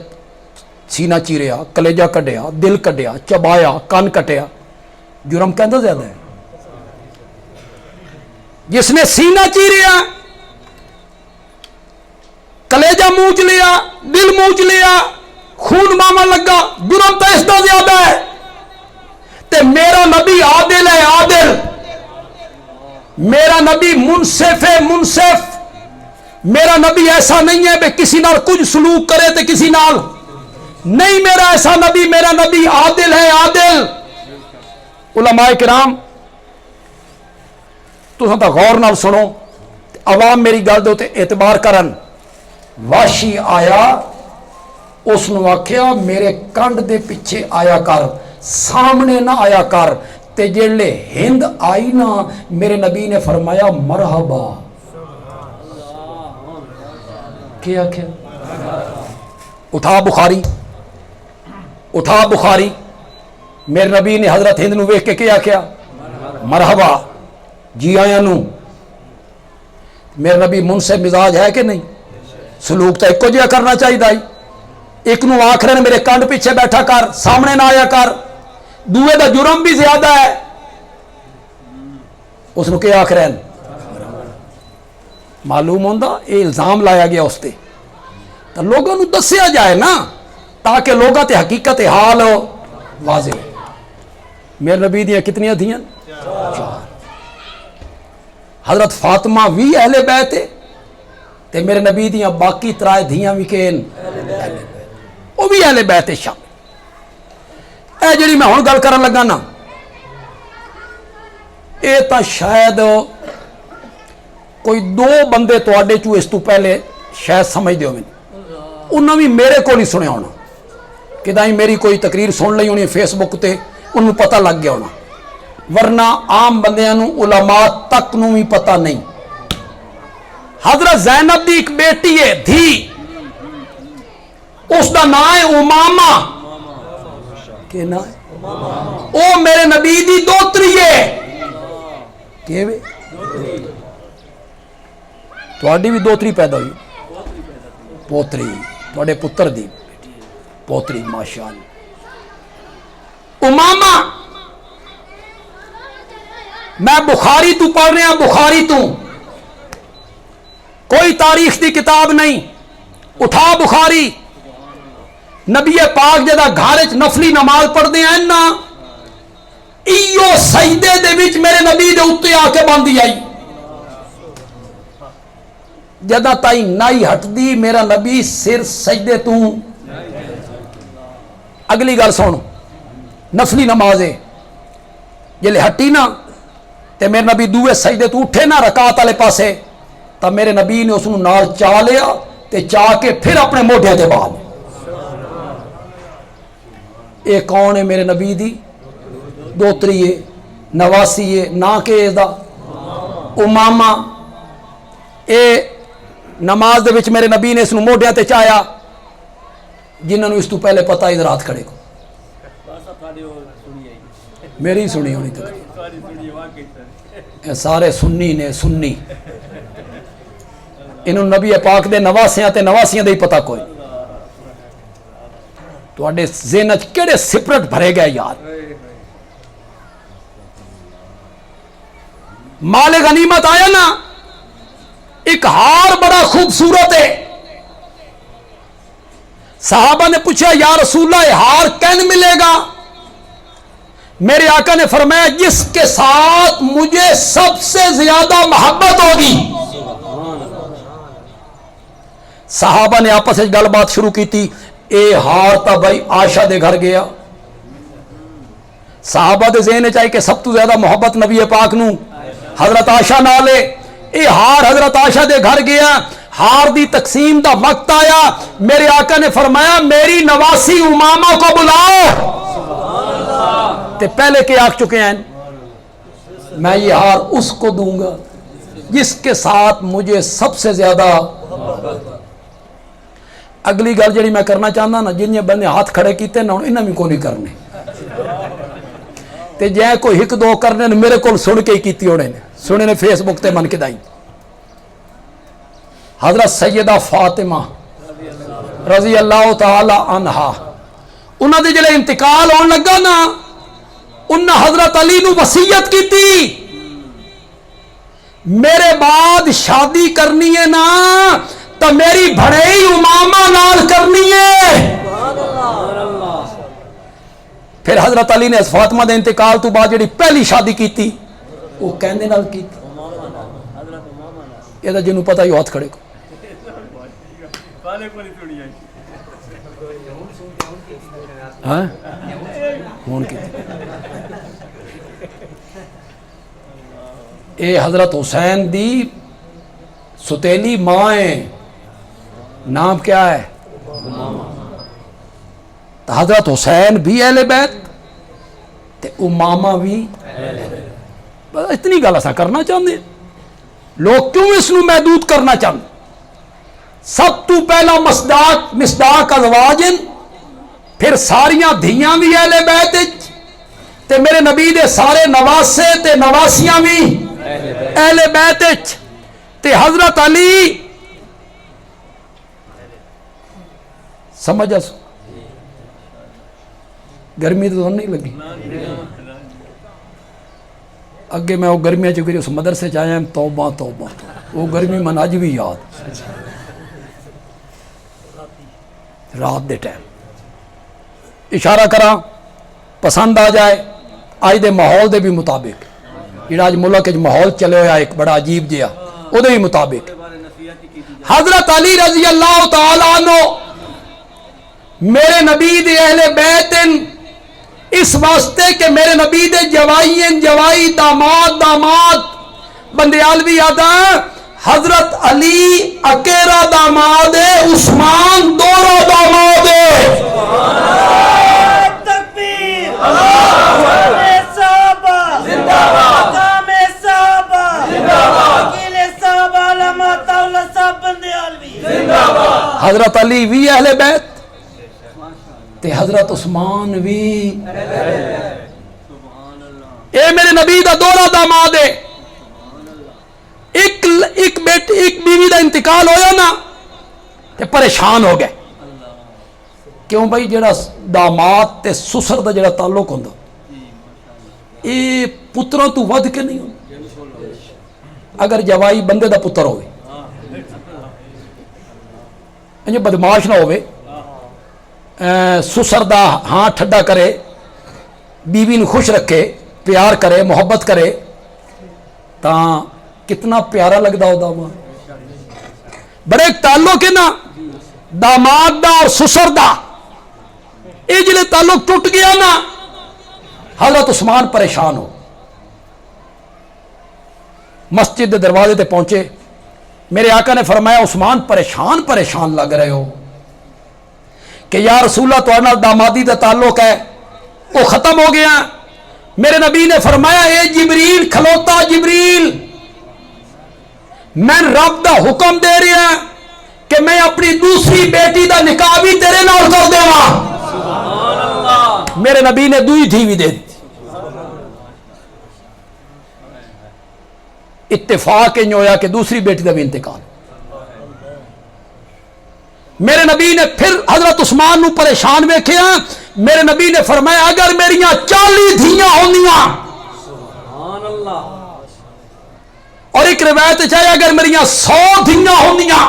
سینہ چیریا کلیجہ کڈیا دل کڈیا چبایا کن کٹیا جرم کہندہ زیادہ ہے. جس نے سینہ چیریا کلیجہ موچ لیا دل موچ لیا خون ماما لگا جرم تو اس کا زیادہ ہے. تے میرا نبی عادل ہے عادل. میرا نبی منصف ہے منصف. میرا نبی ایسا نہیں ہے کہ کسی نال کچھ سلوک کرے تے کسی نال نہیں. میرا ایسا نبی میرا نبی عادل ہے عادل. علماء کرام تساں تا غور نال سنو عوام میری گل دے تے اعتبار کرن. واشی آیا اس نے آخیا میرے کنڈ دے پیچھے آیا کر سامنے نہ آیا کر. تے جیلے ہند آئی نا میرے نبی نے فرمایا مرحبا. کیا کیا اٹھا بخاری میرے نبی نے حضرت ہند نو ویکھ کے کیا کیا مرحبا جی آیا نو. میرے نبی منصف مزاج ہے کہ نہیں؟ سلوک تو ایک کو جہا کرنا چاہیے. ایک نو آخ رہے میرے کنڈ پیچھے بیٹھا کر سامنے نہ آیا کر. دوے دا جرم بھی زیادہ ہے اس نو کیا آخ رہے ہیں معلوم ہوندہ یہ الزام لایا گیا اس تے تو لوگوں نو دسیا جائے نا تاکہ لوگوں تے حقیقت حال واضح ہو. میرے نبی دیاں کتنی دھیاں؟ 4. حضرت فاطمہ بھی اہل بیت ہے تے میرے نبی دیاں باقی 3 دھیاں بھی کین وہ بھی اہل بیت ہے شامل. اے جڑی میں ہون گل کرن لگا نا اے تا شاید کوئی 2 بندے تواڈے چوں اس تو پہلے شاید سمجھ دیو میں انہوں بھی میرے کو نہیں سنے ہونا کہ دائیں میری کوئی تقریر سن لئی ہونی فیس بک تے انہوں پتہ لگ گیا ہونا ورنہ عام بندیاں نو علماء تک نو بھی پتہ نہیں. حضرت زینب دی ایک بیٹی ہے دھی اس دا نام ہے امامہ. کہ نام ہے او میرے نبی دی دوتری ہے. کہ وے تواڈی بھی دوتری پیدا ہوئی پوتری تواڈے پتر دی پوتری ماشاءاللہ امامہ. میں بخاری تو پڑھ رہا بخاری تو کوئی تاریخ دی کتاب نہیں. اٹھا بخاری نبی پاک جدا گھر نفلی نماز پڑھتے ہیں نا ایو سجدے دے وچ میرے نبی دے اتنے آ کے باندھی آئی جدا تائی نائی ہٹ دی میرا نبی سر سجدے تو. اگلی گل سن نفلی نماز ہے جلے ہٹی نا تے میرے نبی دوے سجدے تو اٹھے نا رکعت والے پاسے تا میرے نبی نے اس نال چا لیا تے چا کے پھر اپنے موڈے تے بعد. اے کون ہے میرے نبی دی دوتری ہے نواسی ہے نا کہ دا امامہ. اے نماز دے وچ میرے نبی نے اس موڈے تے چایا جنہوں نے اس تو پہلے پتہ ادھر ہاتھ کھڑے کو میری سنی ہونی تک سارے سنی نے سنی انہوں نبی پاک دے نواسیاں تے نواسیاں دے ہی پتہ کوئی. تو اڈے ذہن وچ کیڑے سپرٹ بھرے گئے یار. مال غنیمت آیا نا ایک ہار بڑا خوبصورت ہے. صحابہ نے پوچھا یا رسول اللہ ہار کین ملے گا؟ میرے آقا نے فرمایا جس کے ساتھ مجھے سب سے زیادہ محبت ہوگی صحابہ نے آپس میں گل بات شروع کی تھی، اے ہار تا بھائی عائشہ دے گھر گیا. صحابہ دے ذہن چاہیے کہ سب تو زیادہ محبت نبی پاک نو حضرت عائشہ نالے. اے ہار حضرت عائشہ دے گھر گیا. ہار دی تقسیم دا وقت آیا، میرے آقا نے فرمایا میری نواسی امامہ کو بلاؤ. تے پہلے کے آکھ چکے ہیں میں یہ ہار اس کو دوں گا جس کے ساتھ مجھے سب سے زیادہ. اگلی گل جڑی میں کرنا چاہتا نا، جن بندے ہاتھ کھڑے کیتے نا انہاں بھی کو نہیں کرنے، تے جے کوئی ہک دو کرنے میرے کو سن کے ہی کیتی ہونے نے، سنے نے فیس بک تے من کے دائی. حضرت سیدہ فاطمہ رضی اللہ تعالی عنہا انہاں دے جلے انتقال ہون لگا نا، انہاں حضرت علی نو وصیت کی تھی میرے بعد شادی کرنی ہے نا تو میری بھڑئی امامہ نال کرنی ہے. پھر حضرت علی نے فاطمہ دے انتقال تو بعد جڑی پہلی شادی کی تھی وہ کہندے نال کی تھی. یہ جنوں پتہ ہی ہاتھ کھڑے کو. ہاں ہون کی اے حضرت حسین دی ستیلی ماں ہے، نام کیا ہے؟ تو حضرت حسین بھی اہل بیت تے امامہ بھی. اتنی گل ایسا کرنا چاہتے لوگ کیوں اس نو محدود کرنا چاہتے؟ سب تو پہلا مصداق ازواجن، پھر ساریاں دھیاں بھی اہل بیت تے میرے نبی دے سارے نواسے تے نواسیاں بھی اہل بیت تے حضرت علی. سمجھ اس گرمی تو نہیں لگی اگے میں وہ گرمیاں چکی اس مدرسے چاہیا توبہ توبہ وہ گرمی من اج بھی یاد رات دے ٹائم. اشارہ کراں پسند آ جائے آج دے ماحول دے بھی مطابق، جڑا اج ملک وچ ماحول چلے ہوا ایک بڑا عجیب جہا وہ بھی مطابق حضرت علی رضی اللہ تعالی عنہ میرے نبی دے اہل بیت اس واسطے کہ میرے نبی دے جوائی داماد بندیال بھی آتا حضرت علی اکیرا داماد ہے، عثمان دورہ داماد ہے. حضرت علی بھی اہل بیت تے حضرت عثمان بھی اے میرے نبی دا دورہ داماد ہے. ایک بیوی دا انتقال ہویا نا تے پریشان ہو گئے. کیوں بھائی جڑا داماد تے سسر دا جڑا تعلق ہوندا اے پتراں تو ود کے نہیں ہوندا. اگر جوائی بندے دا پتر ہوئے انجے بدماش نہ ہوئے، سسر دا ہاں ٹھڈا کرے، بیوی نو خوش رکھے، پیار کرے، محبت کرے، تاں کتنا پیارا لگدا ہو داماد. بڑے تعلق ہے نا داماد دا اور سسر دا، اے جلے تعلق ٹوٹ گیا نا حضرت عثمان پریشان ہو. مسجد دے دروازے تے پہنچے، میرے آقا نے فرمایا عثمان پریشان لگ رہے ہو کہ یا رسول اللہ تمہارے نال دامادی دا تعلق ہے وہ ختم ہو گیا. میرے نبی نے فرمایا اے جبریل کھلوتا، جبریل میں رب دا حکم دے رہا کہ میں اپنی دوسری بیٹی دا نکاح بھی تیرے نال کر دیواں. میرے نبی نے دوئی دھی بھی دے دی. اتفاق نہیں ہویا کہ دوسری بیٹی دا بھی انتقال. میرے نبی نے پھر حضرت عثمان نو پریشان ویکھیا. میرے نبی نے فرمایا اگر میریاں 40 دھیاں ہوندیاں، اور ایک روایت چاہے اگر میریاں 100 دھیاں ہوندیاں،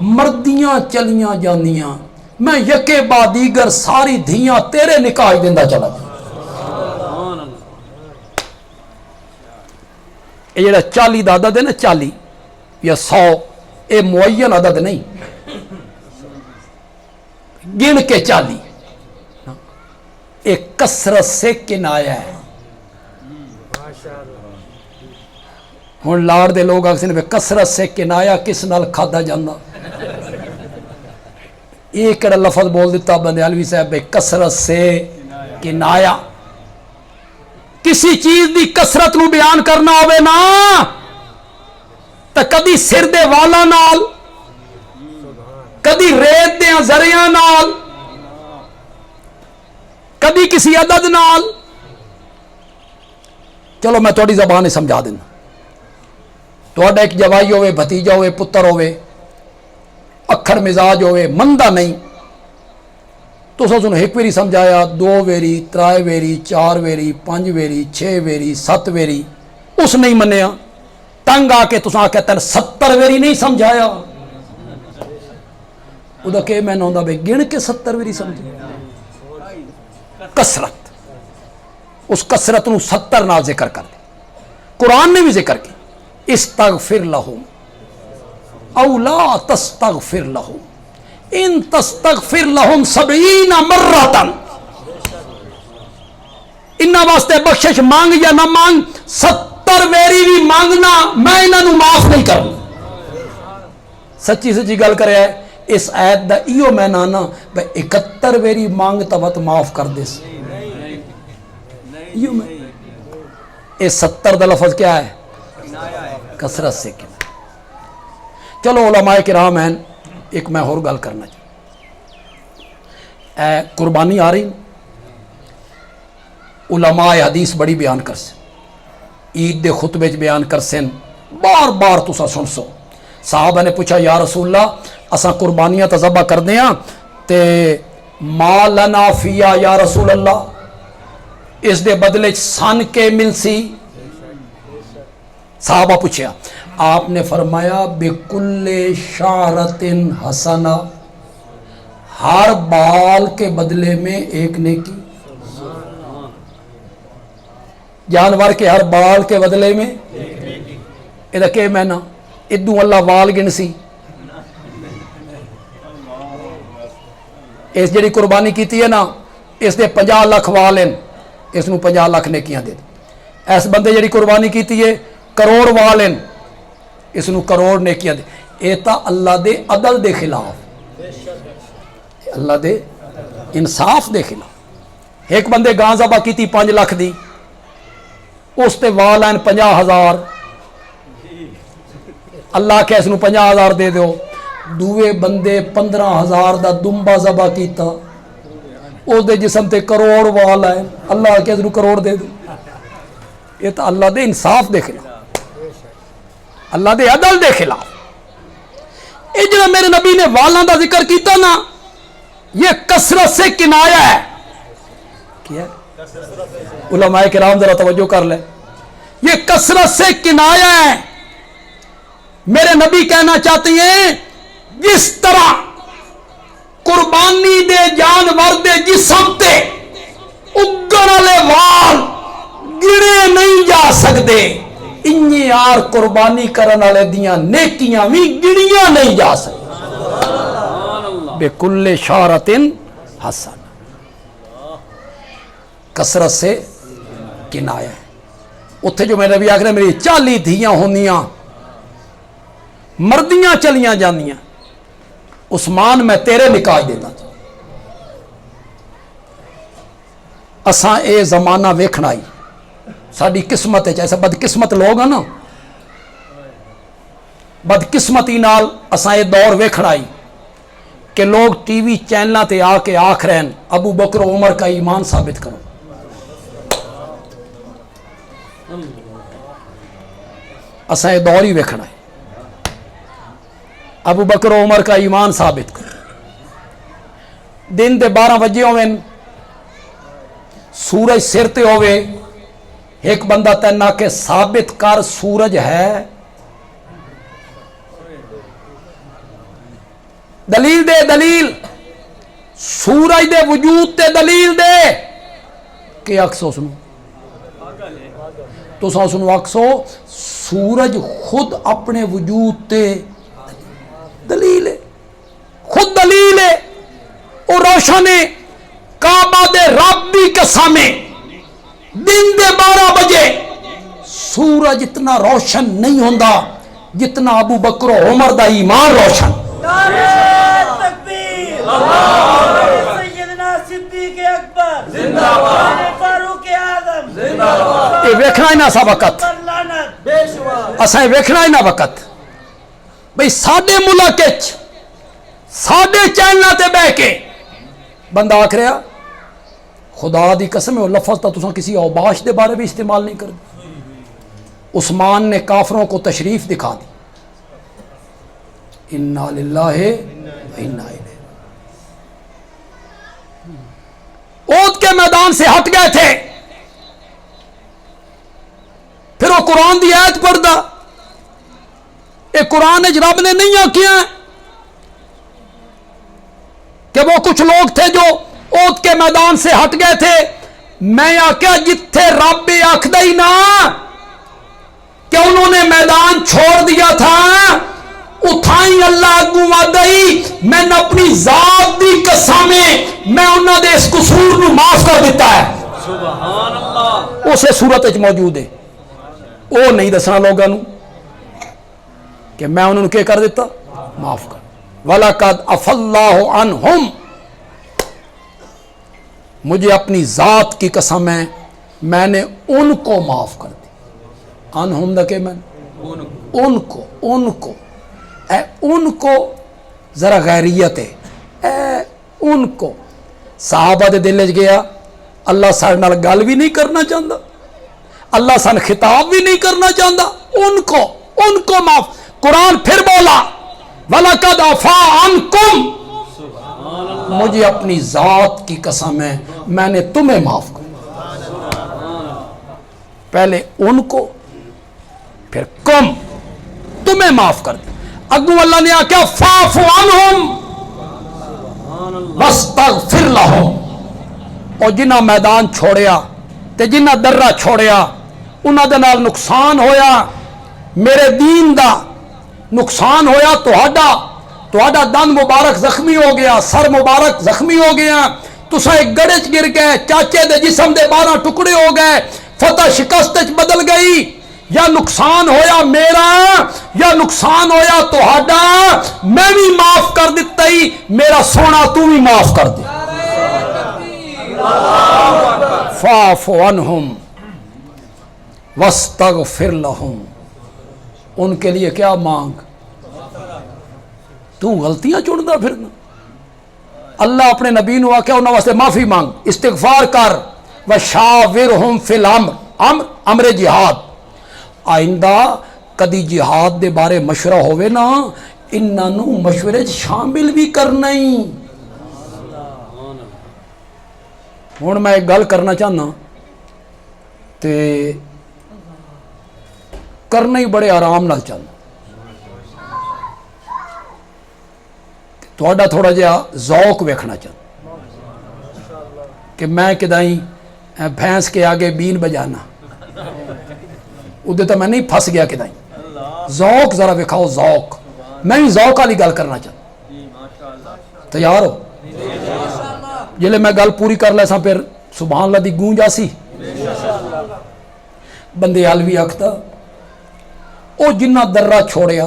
مردیاں چلیاں جاندیاں، میں یکے بعد دیگر ساری دھیاں تیرے نکاح دیندا چلا جاؤں. یہ جڑا 40 دا عدد ہے نا 40 یا 100 یہ معین عدد نہیں. گن کے 40. ایک کثرت سے کنایا ہے. ہوں لاڑ دے لوگ آخر نے کثرت سے کنایا کس نال کھادا جانا. یہ کہڑا لفظ بول دیتا بندیالوی صاحب کثرت سے کنایا. کسی چیز دی کثرت نو بیان کرنا ہوئے نا تو کدی سر دے والا نال, کدی ریت دے ذریعہ نال, کدی کسی عدد نال. چلو میں تھوڑی زبان ہی سمجھا دینا. تھوڑا ایک جوائی ہوئے, بھتیجا ہوئے, پتر ہوئے, اکھڑ مزاج ہوئے, مندہ نہیں, تو سنو ایک ویری سمجھایا, 2 ویری, 3 ویری, 4 ویری, 5 ویری, 6 ویری, 7 ویری, اس نہیں منیا. تنگ آ کے تو آخیا تین 70 ویری نہیں سمجھایا. وہ کہ میں نہ بھائی گن کے 70 ویری سمجھے. کثرت, اس کثرت نو 70 نال ذکر کر دے. قرآن نے بھی ذکر کی, استغفر لہم او لا تستغفر لہم ان تستغفر لہم 70 مرتن. انہاں واسطے بخشش مانگ یا نہ مانگ, 70 ویری بھی مانگنا میں انہاں نو معاف نہیں کروں. سچی سچی گل کرے ہے اس آیت دا ایو میں نانا بھائی 71 ویری مانگتا وقت معاف کر دے. ایو میں یہ 70 دا لفظ کیا ہے؟ کثرت سے کیا. چلو علماء کرام ہیں, ایک میں اور گل کرنا چاہوں. قربانی آ رہی, علماء حدیث بڑی بیان کر سن, عید دے خطبے بیان کر سن, بار بار تسا سن سو. صحابہ نے پوچھا یا رسول اللہ اساں قربانیاں تو ذبح کر دیاں تے ما لنا فیا یا رسول اللہ, اس دے بدلے سن کے مل سی. صحابہ پوچھا, آپ نے فرمایا بکل شعرت حسنہ, ہر بال کے بدلے میں ایک نیکی. جانور کے ہر بال کے بدلے میں یہ کہ میں نا ادو اللہ وال گن سی. اس جڑی قربانی کیتی ہے نا اس دے 50 لاکھ وال ہیں, اس نو 50 لاکھ نیکیاں دے. اس بندے جڑی قربانی کیتی ہے کروڑ وال ہیں, اس نو کروڑ نیکیاں دے. اے تا اللہ دے عدل دے خلاف, اللہ دے انصاف دے خلاف. ایک بندے گاں ذبح کیتی 5 لاکھ دی, اس تے وال ہیں 50,000, اللہ کے اس نو 50,000 دے دیو. دوے بندے 15,000 دا دمبا ذبح کیتا, اس دے جسم تے کروڑ وال ہیں, اللہ کے اس نو کروڑ دے دو. یہ تا اللہ دے انصاف دے خلاف, اللہ دے عدل دے خلاف. یہ جو میرے نبی نے والاں دا ذکر کیتا نا یہ کثرت سے کنایا ہے. کیا علماء کرام ذرا توجہ کر لیں, یہ کثرت سے کنایا ہے. میرے نبی کہنا چاہتے ہیں جس طرح قربانی دے جانور دے جسم تے اگن والے وال گنے نہیں جا سکتے, انہی یار قربانی کرن والے دیاں نیکیاں بھی گنیاں نہیں جا سکتی. بکل شعرۃ حسنہ, کثرت سے کنایا ہے. اتھے جو میرے نبی آخر میری 40 دھیاں ہونیاں مردیاں چلیاں جانیاں, عثمان میں تیرے نکاح دیتا تھا. اساں اے زمانہ ویکھنا ہی ساری قسمت ہے. ایسا بدقسمت لوگ ہیں نا, بدقسمتی نال اساں اے دور ویکھنا ہی کہ لوگ ٹی وی چینلاں تے آ کے آکھ رہے ہیں ابو بکر و عمر کا ایمان ثابت کرو. اساں اے دور ہی ویکھنا ہے, ابو بکر و عمر کا ایمان ثابت کرو. دن دے 12 بجے ہوئے, سورج سر تے ہوئے, ایک بندہ تینا کہ ثابت کر سورج ہے, دلیل دے, دلیل سورج دے وجود تے دلیل دے. کہ اکسو سنو تو سنو اکسو سورج خود اپنے وجود تے دلیل ہے, خود دلیل ہے. وہ روشن ہے کعبہ دے رب دی قسم ہے دن دے 12 بجے سورج اتنا روشن نہیں ہوندا جتنا ابو بکر و عمر دا ایمان روشن. یہ ویکھنا ہی نہ سا وقت اساں ویکھنا ہی نہ وقت بھئی ساڈے ملک وچ ساڈے چینلاں تے بیٹھ کے بندہ آکھ رہا خدا دی قسم ہے وہ لفظ تو تساں کسی اوباش دے بارے بھی استعمال نہیں کر. عثمان نے کافروں کو تشریف دکھا دی. انا للہ و انا الیہ. احد کے میدان سے ہٹ گئے تھے پھر وہ قرآن دی آیت پڑھدا یہ قرآن رب نے نہیں آکھیا کہ وہ کچھ لوگ تھے جو احد کے میدان سے ہٹ گئے تھے. میں آکھیا جتھے رب آکھدا ہی نہ کہ انہوں نے میدان چھوڑ دیا تھا اتھائی اللہ اگوں وعدائی میں نے اپنی ذات دی قسم میں انہوں نے اس قصور نو معاف کر دیتا ہے. سبحان اللہ. اسے صورت وچ موجود ہے وہ نہیں دسنا لوگاں نو کہ میں انہوں نے کیا کر دیتا معاف کر. وَلَقَدْ عَفَا اللَّهُ عَنْهُمْ. مجھے اپنی ذات کی قسم ہے میں نے ان کو معاف کر دی. انہم دا کہ میں ان کو اے ان کو ذرا غیریت ہے اے ان کو. صحابہ دے دل وچ گیا اللہ سارے نال گل بھی نہیں کرنا چاہتا اللہ سان خطاب بھی نہیں کرنا چاہتا ان کو معاف. قرآن پھر بولا وَلَقَدْ عَفَا عَنْكُمْ. مجھے اپنی ذات کی قسم ہے میں نے تمہیں معاف کر. پہلے ان کو پھر کم تمہیں معاف کر دیا. اگوں اللہ نے آکھا فاعف عنہم واستغفر لہم. اور جنہ میدان چھوڑیا تے جنہ درہ چھوڑیا انہاں دے نال نقصان ہویا میرے دین دا نقصان ہویا. تہاڈا دن مبارک زخمی ہو گیا سر مبارک زخمی ہو گیا تساں ایک گڑے چ گر گئے چاچے دے جسم دے 12 ٹکڑے ہو گئے فتح شکست چ بدل گئی. یا نقصان ہویا میرا یا نقصان ہویا تہاڈا میں بھی معاف کر دیتا ہی میرا سونا تو بھی معاف کر دے. فاعف عنہم واستغفر لہم. ان کے لیے کیا مانگ تو غلطیاں چندا پھرنا. اللہ اپنے نبی نو آکھیا انہاں واسطے معافی مانگ استغفار کر. وشاورہم فی الامر امر جہاد. آئندہ کدی جہاد دے بارے مشورہ ہوئے نا انہاں نو مشورے شامل بھی کرنا ہی. ہن میں ایک گل کرنا چاہنا تے کرنا ہی بڑے آرام نال چاہنا. تہاڈا تھوڑا جہا ذوق ویکھنا چاہنا کہ میں کدائیں بھینس کے آگے بین بجانا ادھے تو میں نہیں پھنس گیا کدائیں. ذوق ذرا وکھاؤ ذوق. میں بھی ذوق والی گل کرنا چاہتا. تیار ہو جلے میں گل پوری کر لے سا پھر سبحان اللہ دی گونج آسی. بندے حال بھی آکھتا او جنہ درہ چھوڑیا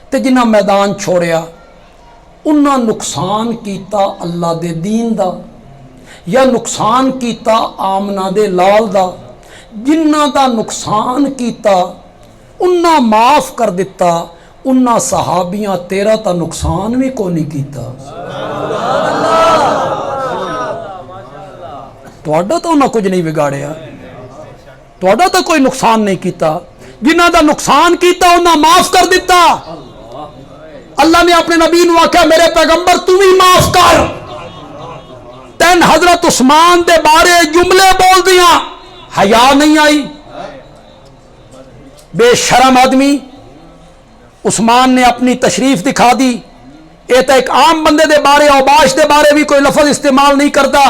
تے جنہ میدان چھوڑیا انہاں نقصان کیتا اللہ دے دین دا یا نقصان کیتا آمنہ دے لال دا. جنہ دا نقصان کیتا انہاں معاف کر دیتا انہاں صحابیاں تیرا تا نقصان بھی کو نہیں کیتا. تہاڈا تو انہاں کچھ نہیں بگاڑیا تہاڈا تو کوئی نقصان نہیں کیتا. جنہ دا نقصان کیتا انہاں معاف کر دیتا. اللہ نے اپنے نبی نو آکھیا میرے پیغمبر تو بھی معاف کر. تین حضرت عثمان دے بارے جملے بول دیاں حیا نہیں آئی. بے شرم آدمی عثمان نے اپنی تشریف دکھا دی. یہ تو ایک عام بندے دے بارے اوباش دے بارے بھی کوئی لفظ استعمال نہیں کرتا.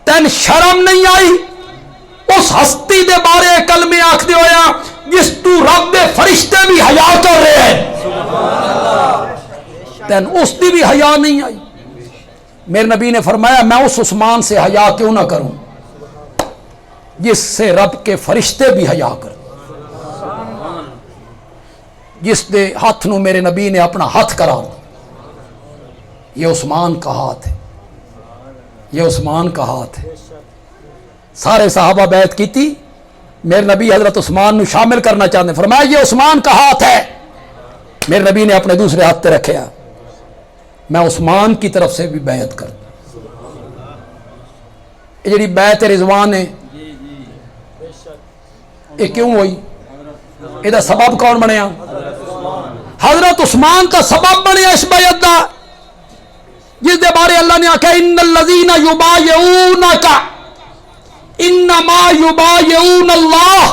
تین شرم نہیں آئی اس ہستی دے بارے کلمے آکھ دے ہویا جس تو رب دے فرشتے بھی حیا کر رہے ہیں. تین اس دی بھی حیا نہیں آئی. میرے نبی نے فرمایا میں اس عثمان سے حیا کیوں نہ کروں جس سے رب کے فرشتے بھی حیا کریں، جس دے ہاتھ نو میرے نبی نے اپنا ہاتھ قرار دیا۔ یہ عثمان کا ہاتھ ہے، یہ عثمان کا ہاتھ ہے۔ سارے صحابہ بیعت کی تھی، میرے نبی حضرت عثمان نو شامل کرنا چاہتے ہیں، فرمایا یہ عثمان کا ہاتھ ہے، میرے نبی نے اپنے دوسرے ہاتھ تے رکھیا، میں عثمان کی طرف سے بھی بیعت کر یہ جڑی بیعت رضوان ہے یہ کیوں ہوئی؟ یہ سبب کون بنیا؟ حضرت عثمان کا سبب بنیا اس بیعت دا، جس دے بارے اللہ نے آکھا ان الذین یبایعونک انما یبایعون اللہ،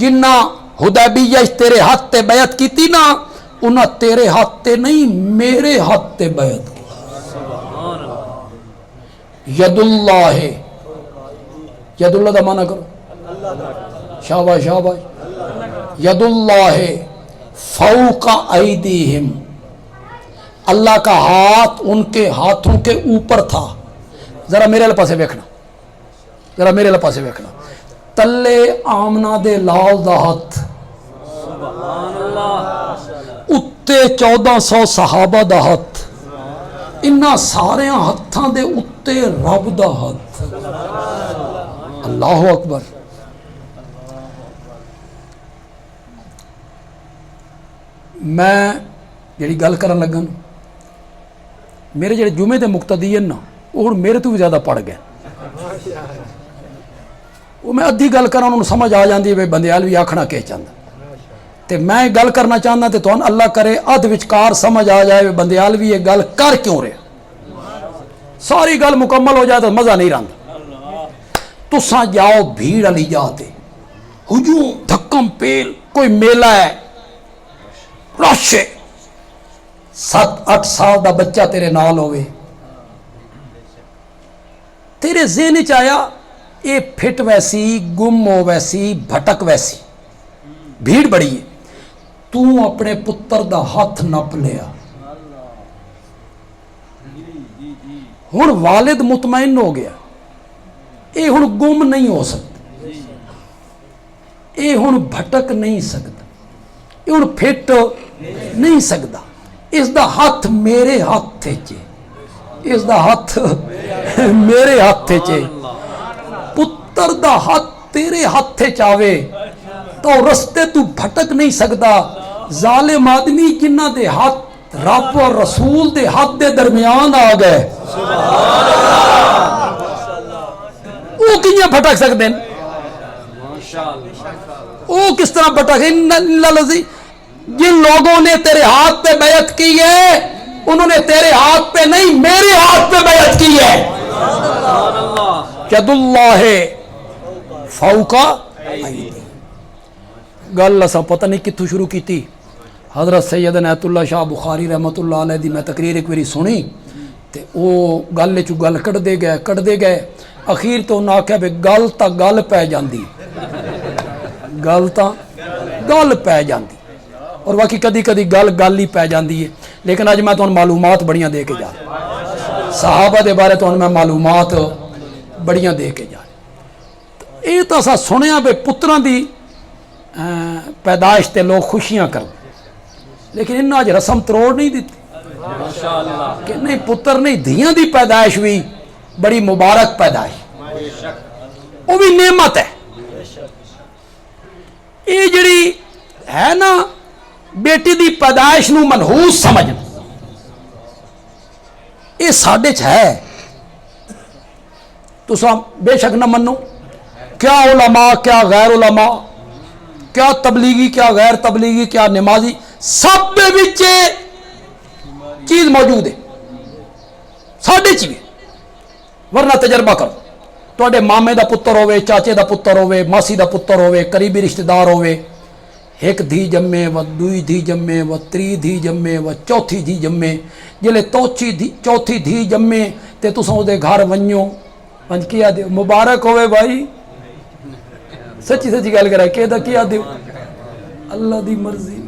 جنہ حدیبیہ تیرے ہاتھ تے بیعت کی تھی نا، انہاں تیرے ہاتھ تے نہیں میرے ہاتھ تے بیعت کی۔ ید اللہ ہے، ید اللہ دا معنی کرو، شاباش شاباش، ید اللہ ہے فوق ایدیہم، اللہ کا ہاتھ ان کے ہاتھوں کے اوپر تھا۔ ذرا میرے پاسے ویکھنا، ذرا میرے پاسے ویکھنا، تلے آمنہ دے لال دا ہاتھ، اتے 1400 صحابہ دا ہاتھ، انہاں سارے ہاتھاں دے اتے رب دا ہاتھ۔ اللہ اکبر۔ میں جڑی گل کرن لگا میرے جڑے جمعے دے مقتدی ہیں نا وہ ہن میرے تو بھی زیادہ پڑھ گئے، وہ میں ادھی گل کراں انہوں سمجھ آ جاندی ہے بندیال بھی آکھنا کہ چاہندا، تے میں گل کرنا چاہنا تے تہن اللہ کرے ادھ وچکار سمجھ آ جائے بندیال بھی یہ گل کر کیوں رہے، ساری گل مکمل ہو جائے تو مزہ نہیں رہندا۔ تساں جاؤ بھیڑ علی جاتے ہجوم دھکم پیل، کوئی میلہ ہے رش ہے، 7-8 سال دا بچہ تیرے نال ہوئے، تیرے ذہن چ آیا اے پھٹ ویسی گم ہو ویسی بھٹک ویسی بھیڑ بڑی ہے، تو اپنے پتر دا ہاتھ نپ لیا، ہن والد مطمئن ہو گیا، اے ہن گم نہیں ہو سکتا، اے ہن بھٹک نہیں سکتا، اے ہن پھٹ نہیں سکتا، اس دا ہاتھ میرے ہاتھ چے، اس دا ہاتھ میرے ہاتھ چے، پتر دا ہاتھ تیرے ہاتھ چاوے تو رستے تو بھٹک نہیں سکتا۔ ظالم آدمی جنہ دے ہاتھ رب اور رسول دے ہاتھ دے درمیان آ گئے، وہ کیوں بھٹک سکتے ہیں؟ وہ کس طرح بھٹک؟ جن لوگوں نے تیرے ہاتھ پہ بیعت کی ہے انہوں نے تیرے ہاتھ پہ نہیں میرے ہاتھ پہ بیعت کی ہے۔ ید اللہ فوق ایدیہم۔ گل اساں پتہ نہیں کتھوں شروع کی تھی، حضرت سید عنایت اللہ شاہ بخاری رحمت اللہ علیہ دی میں تقریر ایک باری سنی تے او گل چوں گل کٹ دے گئے اخیر تو انہاں آکھیا بھی گل تا گل پہ جاندی، گل تا گل پہ جاندی، اور واقعی کدی کدی گل ہی پہ جاندی ہے، لیکن اج میں تمہیں معلومات بڑیاں دے کے جا رہا، صحابہ دے بارے تمہیں میں معلومات بڑیاں دے کے جا رہا۔ یہ تو اساں سنیا بے پتراں دی پیدائش تے لوگ خوشیاں کر، لیکن انہاں اج رسم تروڑ نہیں دیتی کہ نہیں پتر نہیں دھیاں دی پیدائش ہوئی بڑی مبارک پیدائش، وہ بھی نعمت ہے۔ یہ جڑی ہے نا بیٹی دی پیدائش نو منحوس سمجھنا، یہ ساڈے چ ہے، تساں بے شک نہ منو، کیا علماء کیا غیر علماء، کیا تبلیغی کیا غیر تبلیغی کیا نمازی، سب دے وچ چیز موجود ہے، ساڈے چ بھی، ورنہ تجربہ کرو، تواڈے مامے دا پتر ہوئے، چاچے دا پتر ہوئے، ماسی دا پتر ہوئے، قریبی رشتہ دار ہوئے، ایک دھی جمے و دوئی دھی جمے و تری دھی جمے و چوتھی دھی جمے، جلے چوتھی دھی جمے تے تساں او دے گھر ونجو ونج کیا دیو مبارک ہوئے بھائی، سچی سچی گل کرا کہ دا کیا دیو اللہ دی مرضی،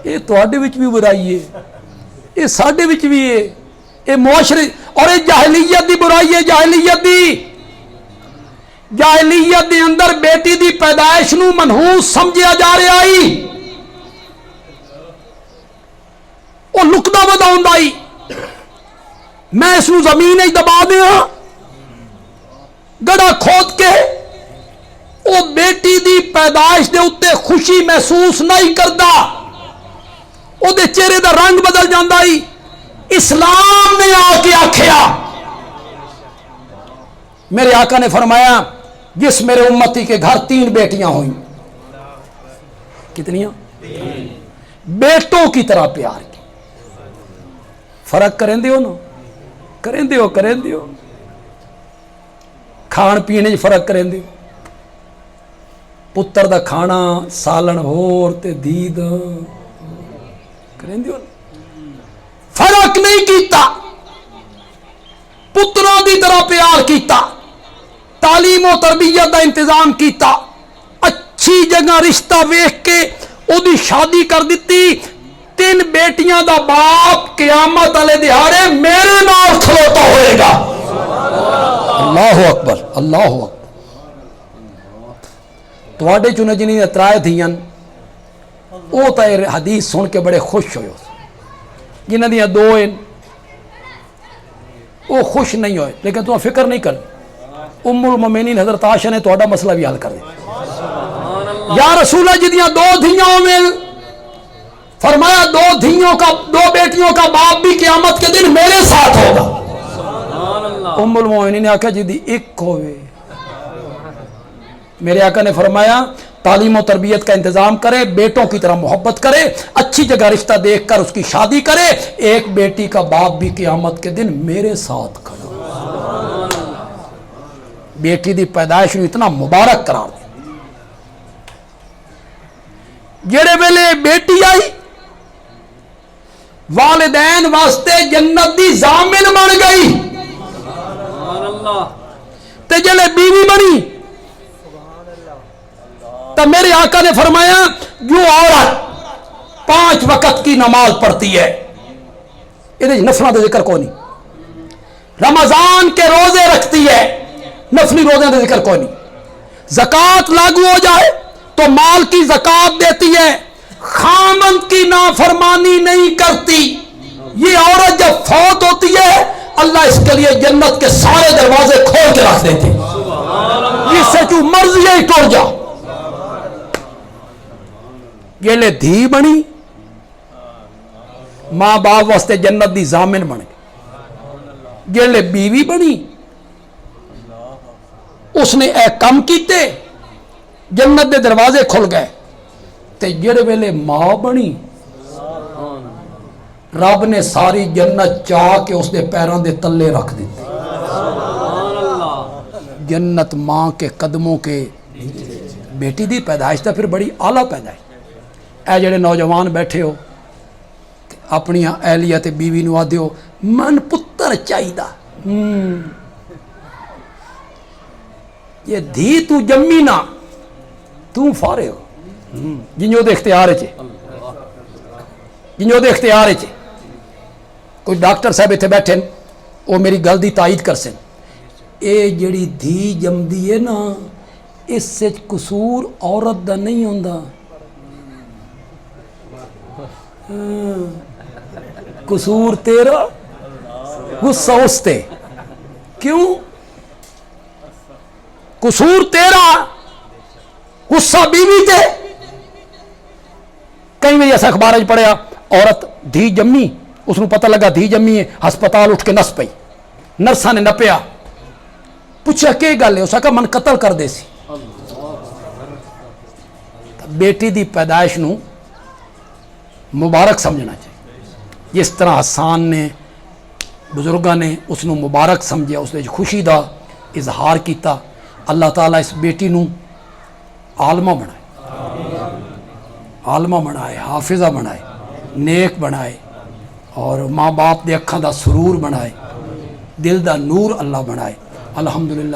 یہ تواڈے وچ بھی برائی ہے، یہ ساڈے وچ بھی ہے، یہ معاشرے اور یہ جاہلیت دی برائی ہے، جاہلیت دے اندر بیٹی دی پیدائش نو منحوس سمجھیا جا رہا ہی، وہ لکدا وداؤندا ہی، میں اس نو زمین وچ دبا دیاں گڑا کھود کے، وہ بیٹی دی پیدائش دے اتے خوشی محسوس نہیں کرتا، وہ دے چہرے دا رنگ بدل جاندا ہی۔ اسلام نے آ کے آکھیا، میرے آقا نے فرمایا جس میرے امتی کے گھر 3 بیٹیاں ہوئیں، کتنیاں؟ بیٹوں کی طرح پیار کی، فرق کریں دیو نا، کریں دیو کھان پینے فرق کریں دیو، پتر دا کھانا سالن ہور تے دید کریں دیو نا، فرق نہیں کیتا، پتروں دی طرح پیار کیتا، تعلیم و تربیت دا انتظام کیتا، اچھی جگہ رشتہ ویکھ کے او دی شادی کر دیتی۔ 3 بیٹیاں دا باپ قیامت والے دہاڑے میرے نال کھلوتا ہوئے گا۔ اللہ اکبر، اللہ اکبر۔ تواڈے چوں جنہیں 3 دھیاں وہ تو حدیث سن کے بڑے خوش ہوئے، جنہ دیاں 2 ہیں وہ خوش نہیں ہوئے، لیکن تو فکر نہیں کر، ام المومنین حضرت عائشہ نے تہاڈا مسئلہ بھی حل کر دیا۔ یا رسول اللہ جدیاں 2 دھیاں ہوئے، فرمایا 2 بیٹیوں کا باپ بھی قیامت کے دن میرے ساتھ ہوگا۔ ام المومنین نے آکھا جدی 1 ہوئے، میرے آقا نے فرمایا تعلیم و تربیت کا انتظام کرے، بیٹوں کی طرح محبت کرے، اچھی جگہ رشتہ دیکھ کر اس کی شادی کرے، 1 بیٹی کا باپ بھی قیامت کے دن میرے ساتھ کھڑا۔ بیٹی دی پیدائش نو اتنا مبارک قرار دے، جڑے ویلے بیٹی آئی والدین واسطے جنت دی ضامن بن گئی، تے جلے بیوی بنی تو میرے آقا نے فرمایا جو عورت 5 وقت کی نماز پڑھتی ہے، یہ نفلوں کا ذکر کوئی نہیں، رمضان کے روزے رکھتی ہے، نفلی روزے کا ذکر کوئی نہیں، زکوٰۃ لاگو ہو جائے تو مال کی زکوٰۃ دیتی ہے، خامند کی نافرمانی نہیں کرتی، یہ عورت جب فوت ہوتی ہے اللہ اس کے لیے جنت کے سارے دروازے کھول کے رکھ دیتے، جس سے جو مرضی ہے ٹوٹ جا۔ یہ لے دھی بنی، ماں باپ واسطے جنت دی ضامن بن گئی، یہ لے بیوی بنی، اس نے اے کم کیتے جنت دے دروازے کھل گئے، تے جڑے ویلے ماں بنی رب نے ساری جنت چاہ کے اس دے پیروں دے تلے رکھ دیتی، جنت ماں کے قدموں کے۔ بیٹی دی پیدائش تا پھر بڑی اعلیٰ پیدائش، اے جڑے نوجوان بیٹھے ہو اپنی اہلیہ تے بیوی نو آدھے ہو من پتر چاہیدا، یہ دھی تو جمی نہ تو فارے ہو، جنہوں دے اختیار چے، جنہوں دے اختیار چے۔ کوئی ڈاکٹر صاحب اتنے بیٹھے وہ میری گل دی تائید کر سن، اے جڑی دھی جمدی ہے نا اس سے قصور عورت دا نہیں ہوندا، قصور تیرا غصہ اس تے، کیوں؟ قصور تیرا غصہ بیوی تے۔ کئی میں ایسا اخبار پڑھیا عورت دھی جمی، اس کو پتہ لگا دھی جمی ہے، ہسپتال اٹھ کے نس پئی، نرساں نے نپیا، پوچھا کہ گل ہے، اس کا من قتل کر دے سی۔ بیٹی دی پیدائش نو مبارک سمجھنا چاہیے، جس طرح حسان نے بزرگاں نے اس نو مبارک سمجھیا، اس نے خوشی دا اظہار کیتا۔ اللہ تعالیٰ اس بیٹی نو عالمہ بنائے، عالمہ بنائے، حافظہ بنائے، نیک بنائے، اور ماں باپ دے اکھاں دا سرور بنائے، دل دا نور اللہ بنائے۔ الحمدللہ۔